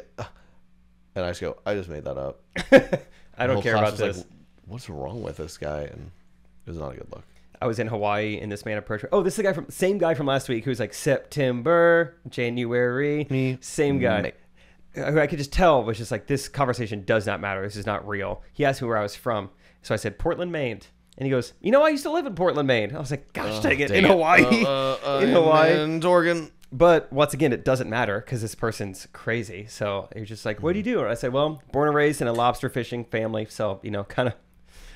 And I just go, I just made that up. I don't care about this. Like, what's wrong with this guy? And it was not a good look. I was in Hawaii, and this man approached me. Oh, this is the same guy from last week who's like September, January. Me. Same guy. Who I could just tell was just like, this conversation does not matter. This is not real. He asked me where I was from. So I said, Portland, Maine. And he goes, I used to live in Portland, Maine. I was like, gosh, dang it. dang In it. Hawaii. In Hawaii. And Oregon. But once again, it doesn't matter because this person's crazy. So he's just like, what do you do? And I said, well, born and raised in a lobster fishing family. So, kind of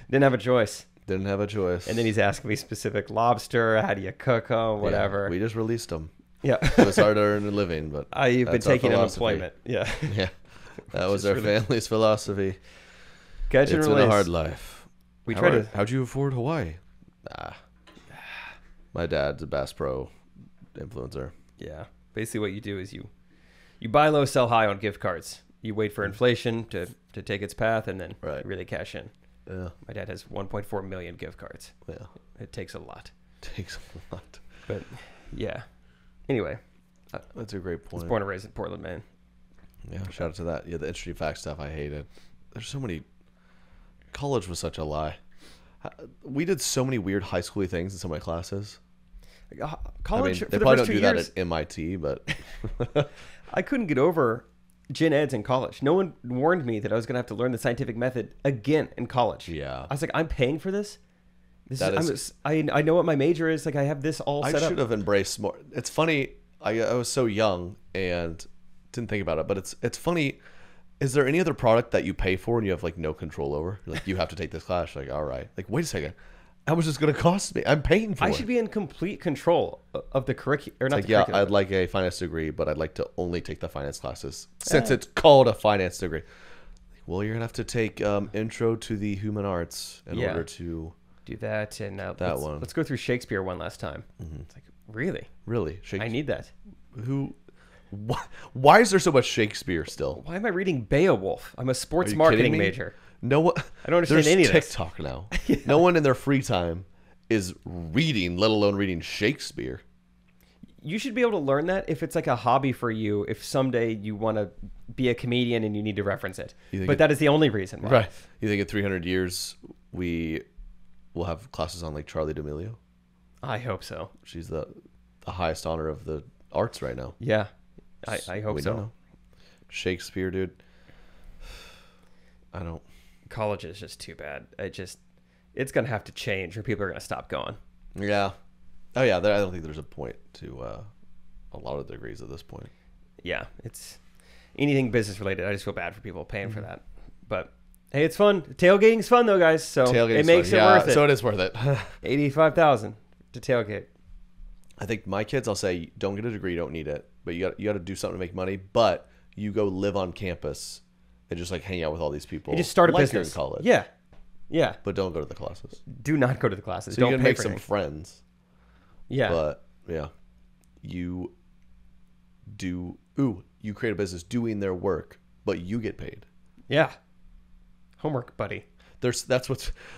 didn't have a choice. Didn't have a choice. And then he's asking me specific lobster. How do you cook them? Whatever. Yeah, we just released them. Yeah. It was hard to earn a living, but I've been that's our taking philosophy. unemployment. Yeah. Yeah. That was our family's philosophy. Catch and It's been release. a hard life. We try to. How'd you afford Hawaii? My dad's a Bass Pro influencer. Yeah. Basically, what you do is you buy low, sell high on gift cards. You wait for inflation to take its path, and then really cash in. Yeah. My dad has 1.4 million gift cards. Yeah. It takes a lot. Takes a lot. But yeah. Anyway, That's a great I point. was born and raised in Portland, Maine. Yeah, shout out to that. Yeah, the interesting fact stuff I hated. There's so many. College was such a lie. We did so many weird high schooly things in some of my classes. College, I mean, for they the probably first don't 2 do years, that at MIT, but I couldn't get over gen eds in college. No one warned me that I was going to have to learn the scientific method again in college. Yeah. I was like, I'm paying for this. That I know what my major is. Like, I have this all I set up. should have embraced more. It's funny. I was so young and didn't think about it, but it's funny. Is there any other product that you pay for and you have like no control over? Like, you have to take this class. You're like, all right. Like, wait a second. How much is this going to cost me? I'm paying for it. I should be in complete control of the curriculum. Or not Like, the yeah, curriculum. I'd like a finance degree, but I'd like to only take the finance classes since it's called a finance degree. Well, you're going to have to take intro to the human arts in order to do that. And one. Let's go through Shakespeare one last time. It's like, really? really I need that. Why is there so much Shakespeare still? Why am I reading Beowulf? I'm a sports Are you marketing kidding me? major. No one. I don't understand there's any of this. TikTok now. No one in their free time is reading, let alone reading Shakespeare. You should be able to learn that if it's like a hobby for you. If someday you want to be a comedian and you need to reference it, but that is the only reason why. Right. You think in 300 years we will have classes on like Charlie D'Amelio? I hope so. She's the highest honor of the arts right now. Yeah, I hope We so. don't know. Shakespeare, dude. I don't. College is just too bad. It's gonna have to change, or people are gonna stop going. Yeah. Oh yeah. I don't think there's a point to a lot of degrees at this point. Yeah, it's anything business related. I just feel bad for people paying for that. But hey, it's fun. Tailgating's fun though, guys. So Tailgating's it makes fun. it Yeah, worth it. So it is worth it. 85,000 to tailgate. I think my kids, I'll say, don't get a degree, don't need it, but you got to do something to make money. But you go live on campus and just like hang out with all these people. You just start a like business. You're in college. Yeah, yeah. But don't go to the classes. Do not go to the classes. So Don't you can pay make for some anything. friends. Yeah. But yeah, you create a business doing their work, but you get paid. Yeah. Homework, buddy.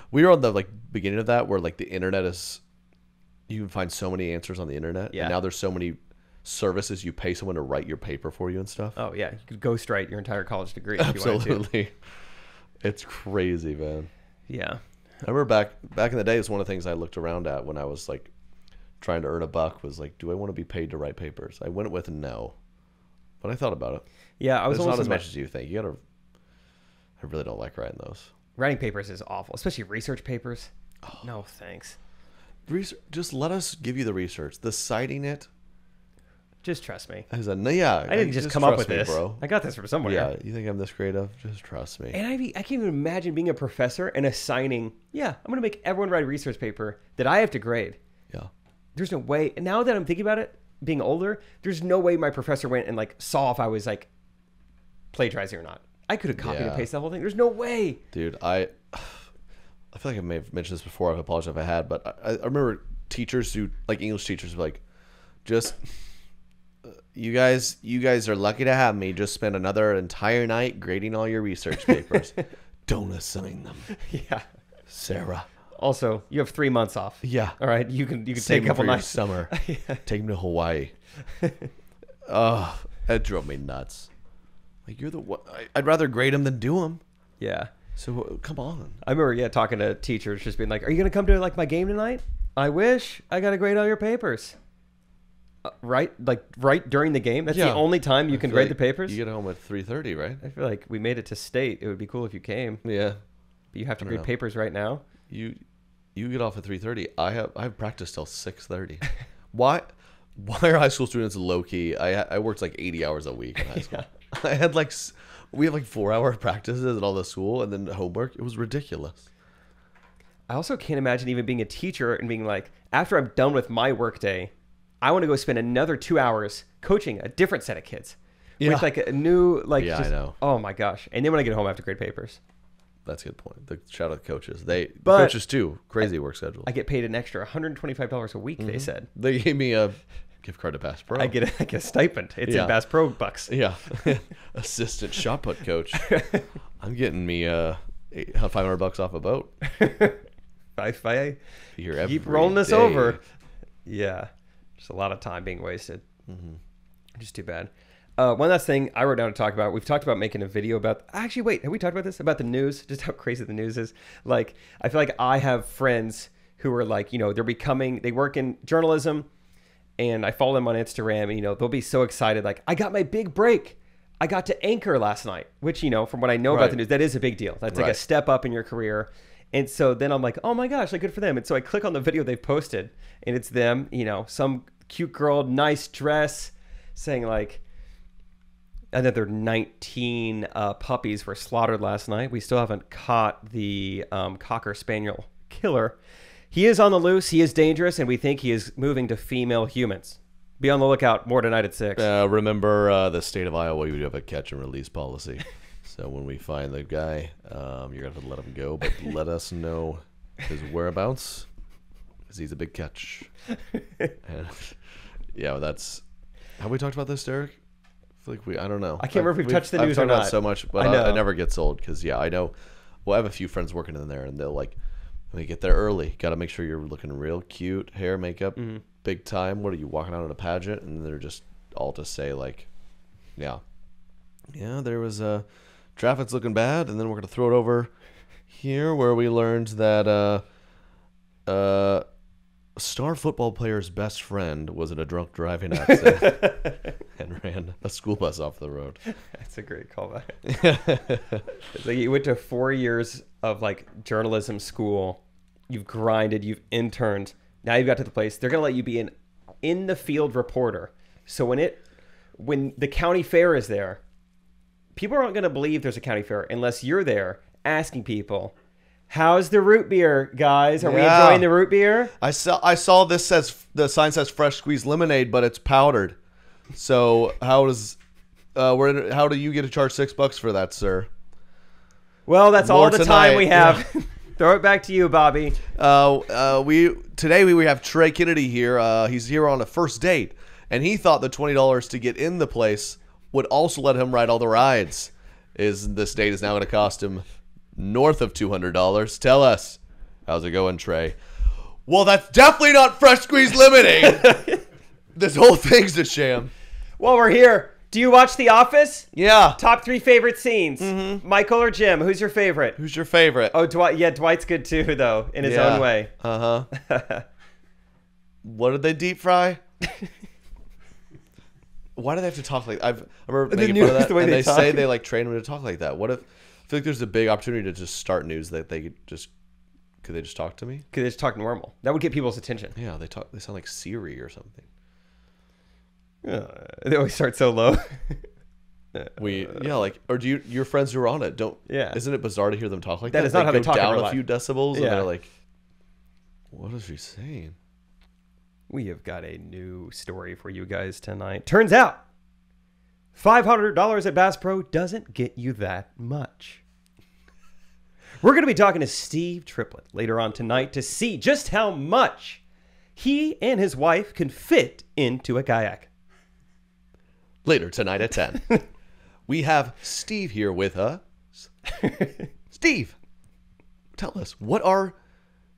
We were on the like beginning of that where like the internet is, you can find so many answers on the internet. Yeah. And now there's so many services you pay someone to write your paper for you and stuff. Oh yeah, you could ghostwrite your entire college degree if you wanted to. Absolutely. It's crazy, man. Yeah. I remember back in the day, it's one of the things I looked around at when I was like trying to earn a buck was like, do I want to be paid to write papers? I went with no, but I thought about it. Yeah, I was It's not almost as much as you think. I really don't like writing those. writing papers is awful, especially research papers. Oh. No, thanks. Just let us give you the research. The citing it. Just trust me. I didn't just come up with me, this. bro. I got this from somewhere. Yeah, you think I'm this creative? Just trust me. And I can't even imagine being a professor and assigning, I'm going to make everyone write a research paper that I have to grade. Yeah. There's no way. And now that I'm thinking about it, being older, there's no way my professor went and like saw if I was like plagiarizing or not. I could have copied and pasted the whole thing. There's no way. Dude, I feel like I may have mentioned this before. I apologize if I had, but I remember teachers who, like English teachers, were like, just... You guys are lucky to have me. Just spend another entire night grading all your research papers. Don't assign them. Yeah. Sarah. Also, you have 3 months off. Yeah. All right. You can Save take a couple for your nights. summer. Take them to Hawaii. Oh, that drove me nuts. Like, you're the one. I'd rather grade them than do them. Yeah. So come on. I remember, talking to teachers, just being like, "Are you gonna come to like my game tonight? I wish I got to grade all your papers." Right during the game. That's the only time you can grade the papers. You get home at 3:30, right? I feel like we made it to state. It would be cool if you came. Yeah. But you have to don't grade know. papers right now. You get off at 3:30. I have practice till 6:30. Why are high school students low key? I worked like 80 hours a week in high school. I had we had like 4-hour practices at all the school and then homework. It was ridiculous. I also can't imagine even being a teacher and being like, after I'm done with my workday, I want to go spend another 2 hours coaching a different set of kids with like a new I know. Oh my gosh! And then when I get home, I have to grade papers. That's a good point. Shout out the coaches. Coaches too. Crazy work schedule. I get paid an extra $125 a week. They said They gave me a gift card to Bass Pro. I get a stipend. It's in Bass Pro bucks. Yeah. Assistant shot put coach. I'm getting me $500 off a boat. If I Here keep every rolling this day. over, yeah, just a lot of time being wasted. Just too bad. One last thing I wrote down to talk about. We've talked about making a video about. Actually, wait, have we talked about this? About the news? Just how crazy the news is. Like, I feel like I have friends who are like, they work in journalism, and I follow them on Instagram, and they'll be so excited, like, I got my big break. I got to anchor last night, which from what I know about the news, that is a big deal. That's like a step up in your career. And so then I'm like, oh my gosh, like good for them. And so I click on the video they've posted, and it's them, some cute girl, nice dress, saying like, another 19 puppies were slaughtered last night. We still haven't caught the Cocker Spaniel killer. He is on the loose. He is dangerous, and we think he is moving to female humans. Be on the lookout. More tonight at 6. Remember the state of Iowa, you have a catch and release policy. So when we find the guy, you're going to have to let him go, but let us know his whereabouts, because he's a big catch. And, that's... Have we talked about this, Derek? I feel like I don't know. I can't remember if we've touched the news or or not. not. So much, but I I never get sold because I know. Well, I have a few friends working in there, and they'll like, when they get there early, got to make sure you're looking real cute, hair, makeup, big time. What are you walking out in a pageant? And they're just all to say like, there was traffic's looking bad, and then we're gonna throw it over here where we learned that a star football player's best friend was in a drunk driving accident and ran a school bus off the road. That's a great callback. It's like you went to 4 years of like journalism school. You've grinded. You've interned. Now you've got to the place. They're going to let you be an in the field reporter. So when the county fair is there, people aren't going to believe there's a county fair unless you're there asking people, how's the root beer, guys? Are we enjoying the root beer? I saw this says the sign says fresh squeezed lemonade, but it's powdered. So how do you get to charge $6 for that, sir? Well, that's More all the tonight. time we have. Throw it back to you, Bobby. Today we have Trey Kennedy here. He's here on a first date, and he thought the $20 to get in the place would also let him ride all the rides. This date is now going to cost him north of $200. Tell us, how's it going, Trey? Well, that's definitely not fresh squeezed lemonade. This whole thing's a sham. While we're here, do you watch The Office? Yeah. Top 3 favorite scenes. Michael or Jim? Who's your favorite? Who's your favorite? Oh, Dwight. Yeah, Dwight's good too, though, in his own way. What did they deep fry? Why do they have to talk like? I remember making fun of that, and they say they like train them to talk like that. What if? I feel like there's a big opportunity to just start news that they could they just talk to me? Could they just talk normal? That would get people's attention. Yeah, they sound like Siri or something. They always start so low. Or do your friends who are on it don't? Yeah, isn't it bizarre to hear them talk like that? That is not how they talk in down real a life. few decibels, and they're like, "What is she saying?" We have got a new story for you guys tonight. Turns out, $500 at Bass Pro doesn't get you that much. We're going to be talking to Steve Tripplett later on tonight to see just how much he and his wife can fit into a kayak. Later tonight at 10. We have Steve here with us. Steve, tell us, what are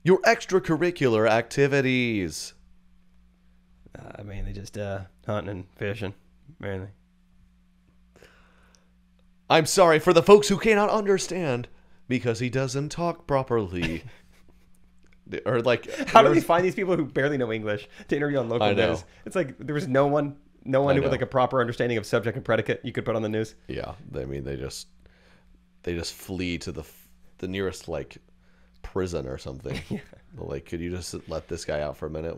your extracurricular activities? Mainly just hunting and fishing, mainly. I'm sorry for the folks who cannot understand because he doesn't talk properly. Or like, how do we find these people who barely know English to interview on local news? It's like there was no one with like a proper understanding of subject and predicate you could put on the news. Yeah, I mean they just flee to the nearest like prison or something. But, like, could you just let this guy out for a minute?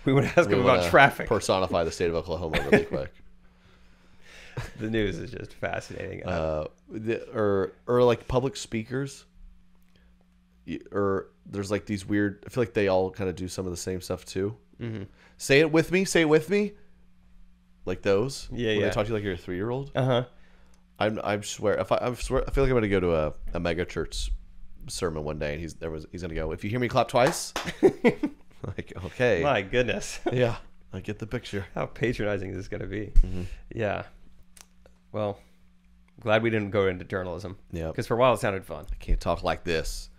We would ask him about traffic. Personify the state of Oklahoma really quick. The news is just fascinating. Or like public speakers. Or there's like these weird. I feel like they all kind of do some of the same stuff too. Mm-hmm. Say it with me. Say it with me. Like those. Yeah, when yeah. They talk to you like you're a 3-year-old. Uh-huh. I swear. I feel like I'm gonna go to a mega church sermon one day, and he's gonna go. If you hear me clap twice, like, okay. My goodness. Yeah, I get the picture. How patronizing is this going to be? Mm-hmm. Yeah. Well, glad we didn't go into journalism. Yeah. Because for a while it sounded fun. I can't talk like this.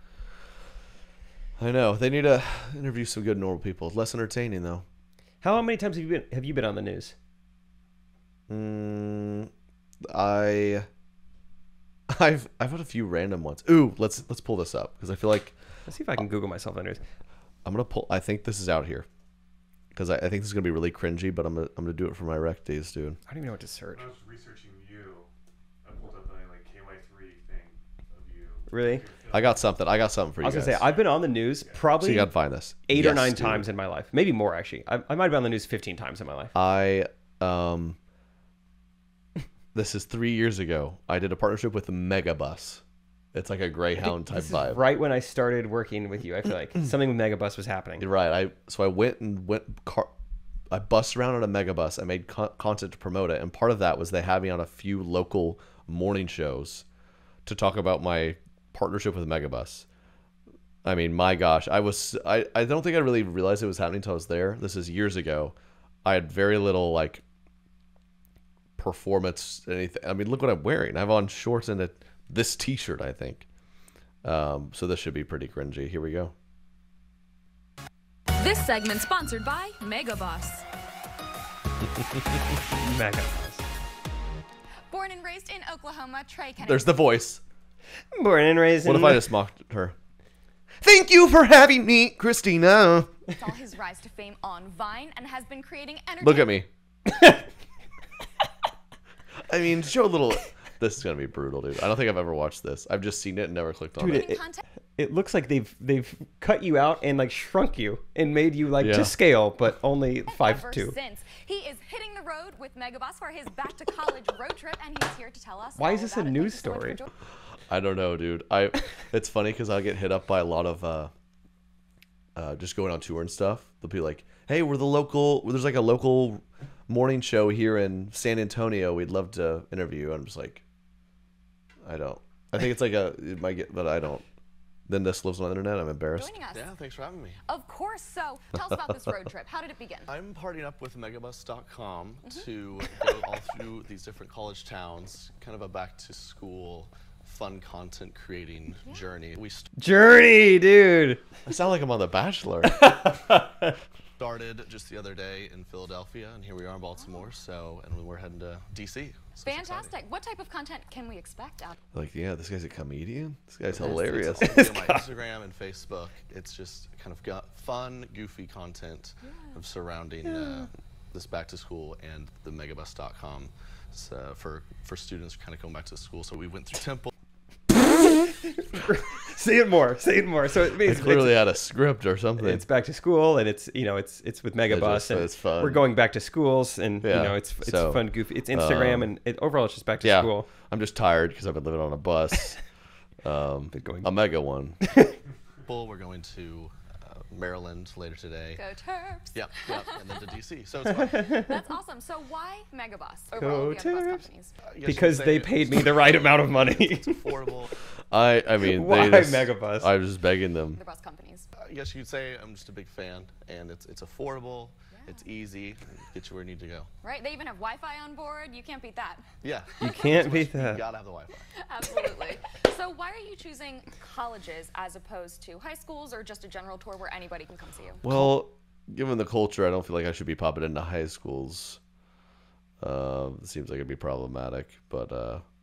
I know. They need to interview some good normal people. Less entertaining though. How many times have you been on the news? I've had a few random ones. Ooh, let's pull this up because I feel like Let's see if I can Google myself on the news. I'm gonna pull. I think this is out here because I think this is gonna be really cringy, but I'm gonna do it for my rec days, dude. I don't even know what to search. When I was researching you, I pulled up a like KY3 thing of you. Really? I got something for you. I was going to say, guys. I've been on the news So probably you gotta find this 8 or Yes, 9 dude. times in my life. Maybe more, actually. I might have been on the news 15 times in my life. This is 3 years ago. I did a partnership with Megabus. It's like a Greyhound type This is vibe. right when I started working with you. I feel like something with Megabus was happening. You're right. I I bussed around on a Megabus. I made content to promote it, and part of that was they had me on a few local morning shows to talk about my partnership with Megabus. I mean, my gosh, I don't think I really realized it was happening until I was there. This is years ago. I had very little like performance anything. I mean, look what I'm wearing. I have on shorts and this t-shirt, I think. So this should be pretty cringy. Here we go. This segment sponsored by Megabus. Megabus. Born and raised in Oklahoma, Trey Kennedy. There's the voice. Born and raised in... What if I just mocked her? Thank you for having me, Christina. saw his rise to fame on Vine and has been creating Look entertainment. at me. I mean, show a little... This is going to be brutal, dude. I don't think I've ever watched this. I've just seen it and never clicked on it. It looks like they've cut you out and like shrunk you and made you like Yeah. to scale, but only 5'2". Ever since. He is hitting the road with Megabus for his back to college road trip, and he's here to tell us Why is all this a about it. news Thank you so much for story? joining- I don't know, dude. It's funny because I get hit up by a lot of just going on tour and stuff. They'll be like, "Hey, there's like a local morning show here in San Antonio. We'd love to interview." I'm just like, I think it's like it might get, but I don't. Then this lives on the internet. I'm embarrassed. Joining us. Yeah, thanks for having me. Of course. So tell us about this road trip. How did it begin? I'm partnering up with megabus.com to go all through these different college towns, kind of a back to school, fun content creating journey. We Journey, dude. I sound like I'm on The Bachelor. started just the other day in Philadelphia, and here we are in Baltimore. And we're heading to DC. So it's Fantastic. exciting. What type of content can we expect out? Like, yeah, this guy's a comedian. This guy's hilarious. It's all via my Instagram and Facebook. It's just kind of got fun, goofy content of surrounding this back to school and the megabus.com for students kind of going back to school. So we went through Temple. Say it more. So it They means clearly had a script or something. it's back to school, and it's with Megabus, and it's fun. we're going back to schools, and Yeah. it's So, fun, goofy. It's Instagram, and overall it's just back to school. I'm just tired because I've been living on a bus. A mega one. We're going to Maryland later today. Go Terps. Yep, and then to DC. So it's fun. That's awesome. So why Megabus over Go all the other bus Terps. companies? I guess you Because could they say paid me the right amount of money. it's affordable. I mean, Why they just, Megabus? I was just begging them. The bus companies. I guess you'd say I'm just a big fan, and it's affordable, it's easy, get you where you need to go. Right? They even have Wi-Fi on board. You can't beat that. Yeah. You can't beat You that. gotta have the Wi-Fi. Absolutely. So why are you choosing colleges as opposed to high schools or just a general tour where anybody can come see you? Well, given the culture, I don't feel like I should be popping into high schools. It seems like it'd be problematic, but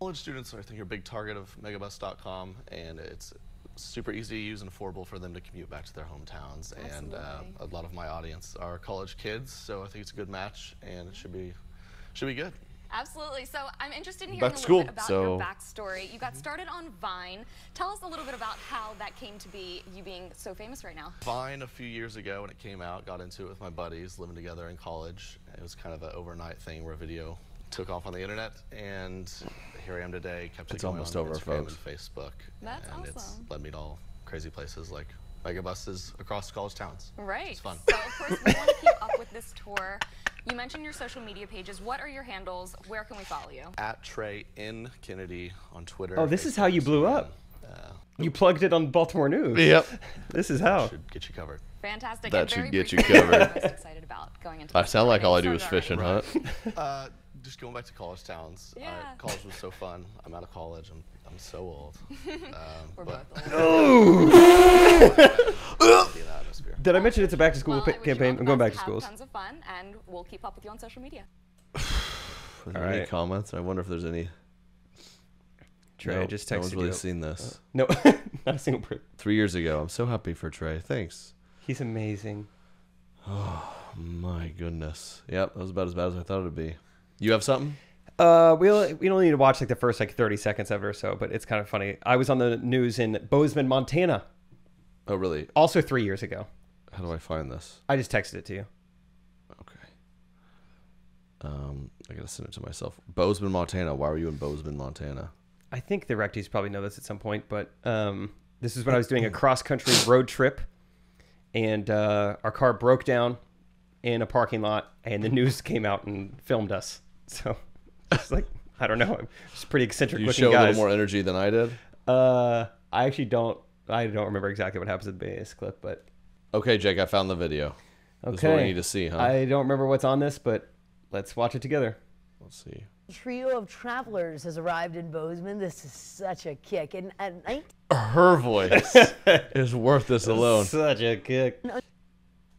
College students, I think, are a big target of megabus.com, and it's super easy to use and affordable for them to commute back to their hometowns. And Absolutely. a lot of my audience are college kids, so I think it's a good match, and it should be good. Absolutely. So I'm interested in Back hearing to a school, little bit about so- your backstory. You got started on Vine. Tell us a little bit about how that came to be, you being so famous right now. Vine a few years ago when it came out, got into it with my buddies living together in college. It was kind of an overnight thing where video took off on the internet, and here I am today. Kept it going almost Oh, over, Instagram folks. and Facebook. That's and it's awesome. led me to all crazy places like megabuses across college towns. Right. It's fun. So, of course, we want to keep up with this tour. You mentioned your social media pages. What are your handles? Where can we follow you? At Trey N Kennedy on Twitter. Oh, this is Facebook, how you blew Instagram. up. You plugged it on Baltimore News. Yep. This is how. Should get you covered. Fantastic. That and should very get you briefly, what are covered. most excited about going into I this sound tour? like all I do know is you fish and started hunt. Just going back to college towns. Yeah. College was so fun. I'm out of college. I'm so old. We're but- both old. Be in the atmosphere. Did I mention it's a back to school Well, I wish you all campaign? the I'm going back best. to schools. Have tons of fun, and we'll keep up with you on social media. Are there All any right. comments? I wonder if there's any. Trey, I just no texted one's really you. seen this. No, not a single person. 3 years ago. I'm so happy for Trey. Thanks. He's amazing. My goodness. Yep, that was about as bad as I thought it would be. You have something? We only need to watch like the first 30 seconds of it or so, but it's kind of funny. I was on the news in Bozeman, Montana, Oh, really? also 3 years ago. How do I find this? I just texted it to you. Okay. I gotta send it to myself. Bozeman, Montana. Why were you in Bozeman, Montana? I think the Recties probably know this at some point, but this is when I was doing a cross-country road trip, and our car broke down in a parking lot, and the news came out and filmed us. So it's like, I don't know, just pretty eccentric You looking show a guys. little more energy than I did. I actually don't. I don't remember exactly what happens at the base clip, but Okay, Jake, I found the video. This is what we need to see, huh? I don't remember what's on this, but let's watch it together. Let's see. Trio of travelers has arrived in Bozeman. This is such a kick. And at Her voice is worth this alone. Such a kick.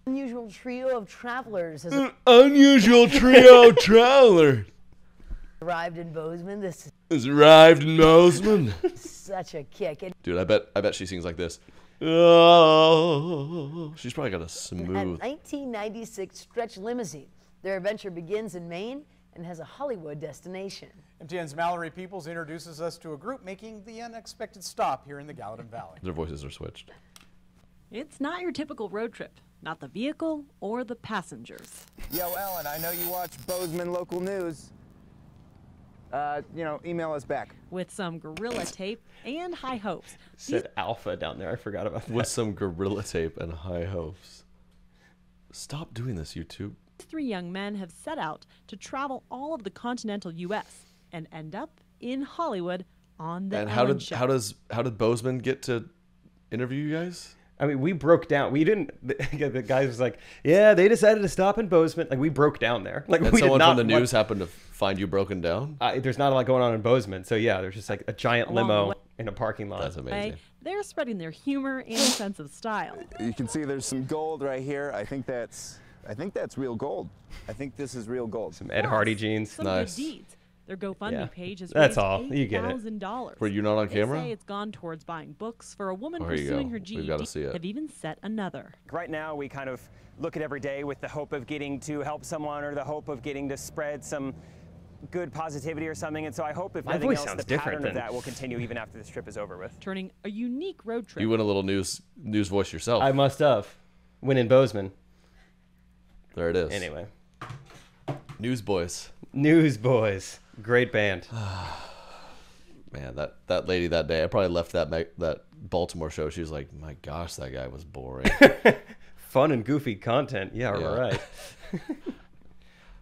unusual trio of travelers has Unusual trio traveler arrived in Bozeman. This has arrived in Bozeman. is such a kick. And Dude, I bet she sings like this. Oh, she's probably got a at smooth. 1996 stretch limousine. Their adventure begins in Maine and has a Hollywood destination. MTN's Mallory Peoples introduces us to a group making the unexpected stop here in the Gallatin Valley. Their voices are switched. It's not your typical road trip, not the vehicle or the passengers. Yo, Ellen, I know you watch Bozeman local news. Email us back. With some gorilla tape and high hopes. Said alpha down there. I forgot about that. With some gorilla tape and high hopes. Stop doing this, YouTube. These three young men have set out to travel all of the continental U.S. and end up in Hollywood on the And Ellen Show. how did Bozeman get to interview you guys? I mean, we broke down. We didn't. The guy was like, "Yeah, they decided to stop in Bozeman." Like we broke down there. Like And we did someone not from the news happened to find you broken down? There's not a lot going on in Bozeman, so yeah, there's just like a giant Along the limo way- in a parking lot. That's amazing. They're spreading their humor and sense of style. You can see there's some gold right here. I think that's real gold. I think this is real gold. Some Ed Hardy jeans. Some Nice. good deeds. Their GoFundMe Yeah. page has That's raised all. You get it. $8,000. Were you not on They camera? say it's gone towards buying books for a woman Oh, here you pursuing go. her We've GED. gotta see it. Have even set another. Right now, we kind of look at every day with the hope of getting to help someone or the hope of getting to spread some good positivity or something. And so I hope, if My nothing voice else, sounds the different pattern of than- that will continue even after this trip is over with. Turning a unique road trip. You went a little news voice yourself. I must have. When in Bozeman. There it is. Anyway. Newsboys. Newsboys. Great band. Man, that lady that day, I probably left that Baltimore show. She was like, "My gosh, that guy was boring." Fun and goofy content. Yeah. Right.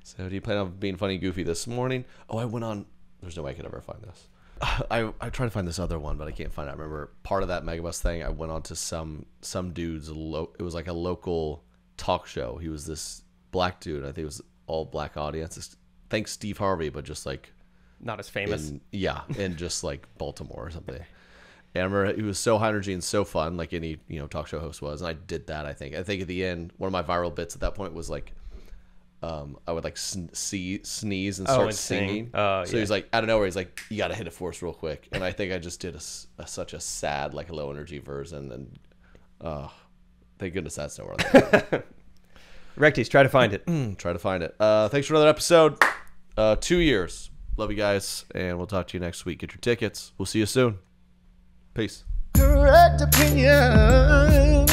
So, do you plan on being funny and goofy this morning? Oh, I went on. There's no way I could ever find this. I tried to find this other one, but I can't find it. I remember part of that Megabus thing. I went on to some dude's. It was like a local talk show. He was this black dude. I think it was all black audience. Thanks Steve Harvey, but just like not as famous. In just like Baltimore or something. And I remember he was so high energy and so fun, like any talk show host was. And I did that. I think at the end, one of my viral bits at that point was like, I would like sneeze and start singing. So he's like, out of nowhere, he's like, "You got to hit it for us real quick." And I think I just did such a sad, like a low energy version. And thank goodness that's nowhere on there. Recties, try to find it. Try to find it. Thanks for another episode. 2 years. Love you guys, and we'll talk to you next week. Get your tickets. We'll see you soon. Peace. Correct opinion.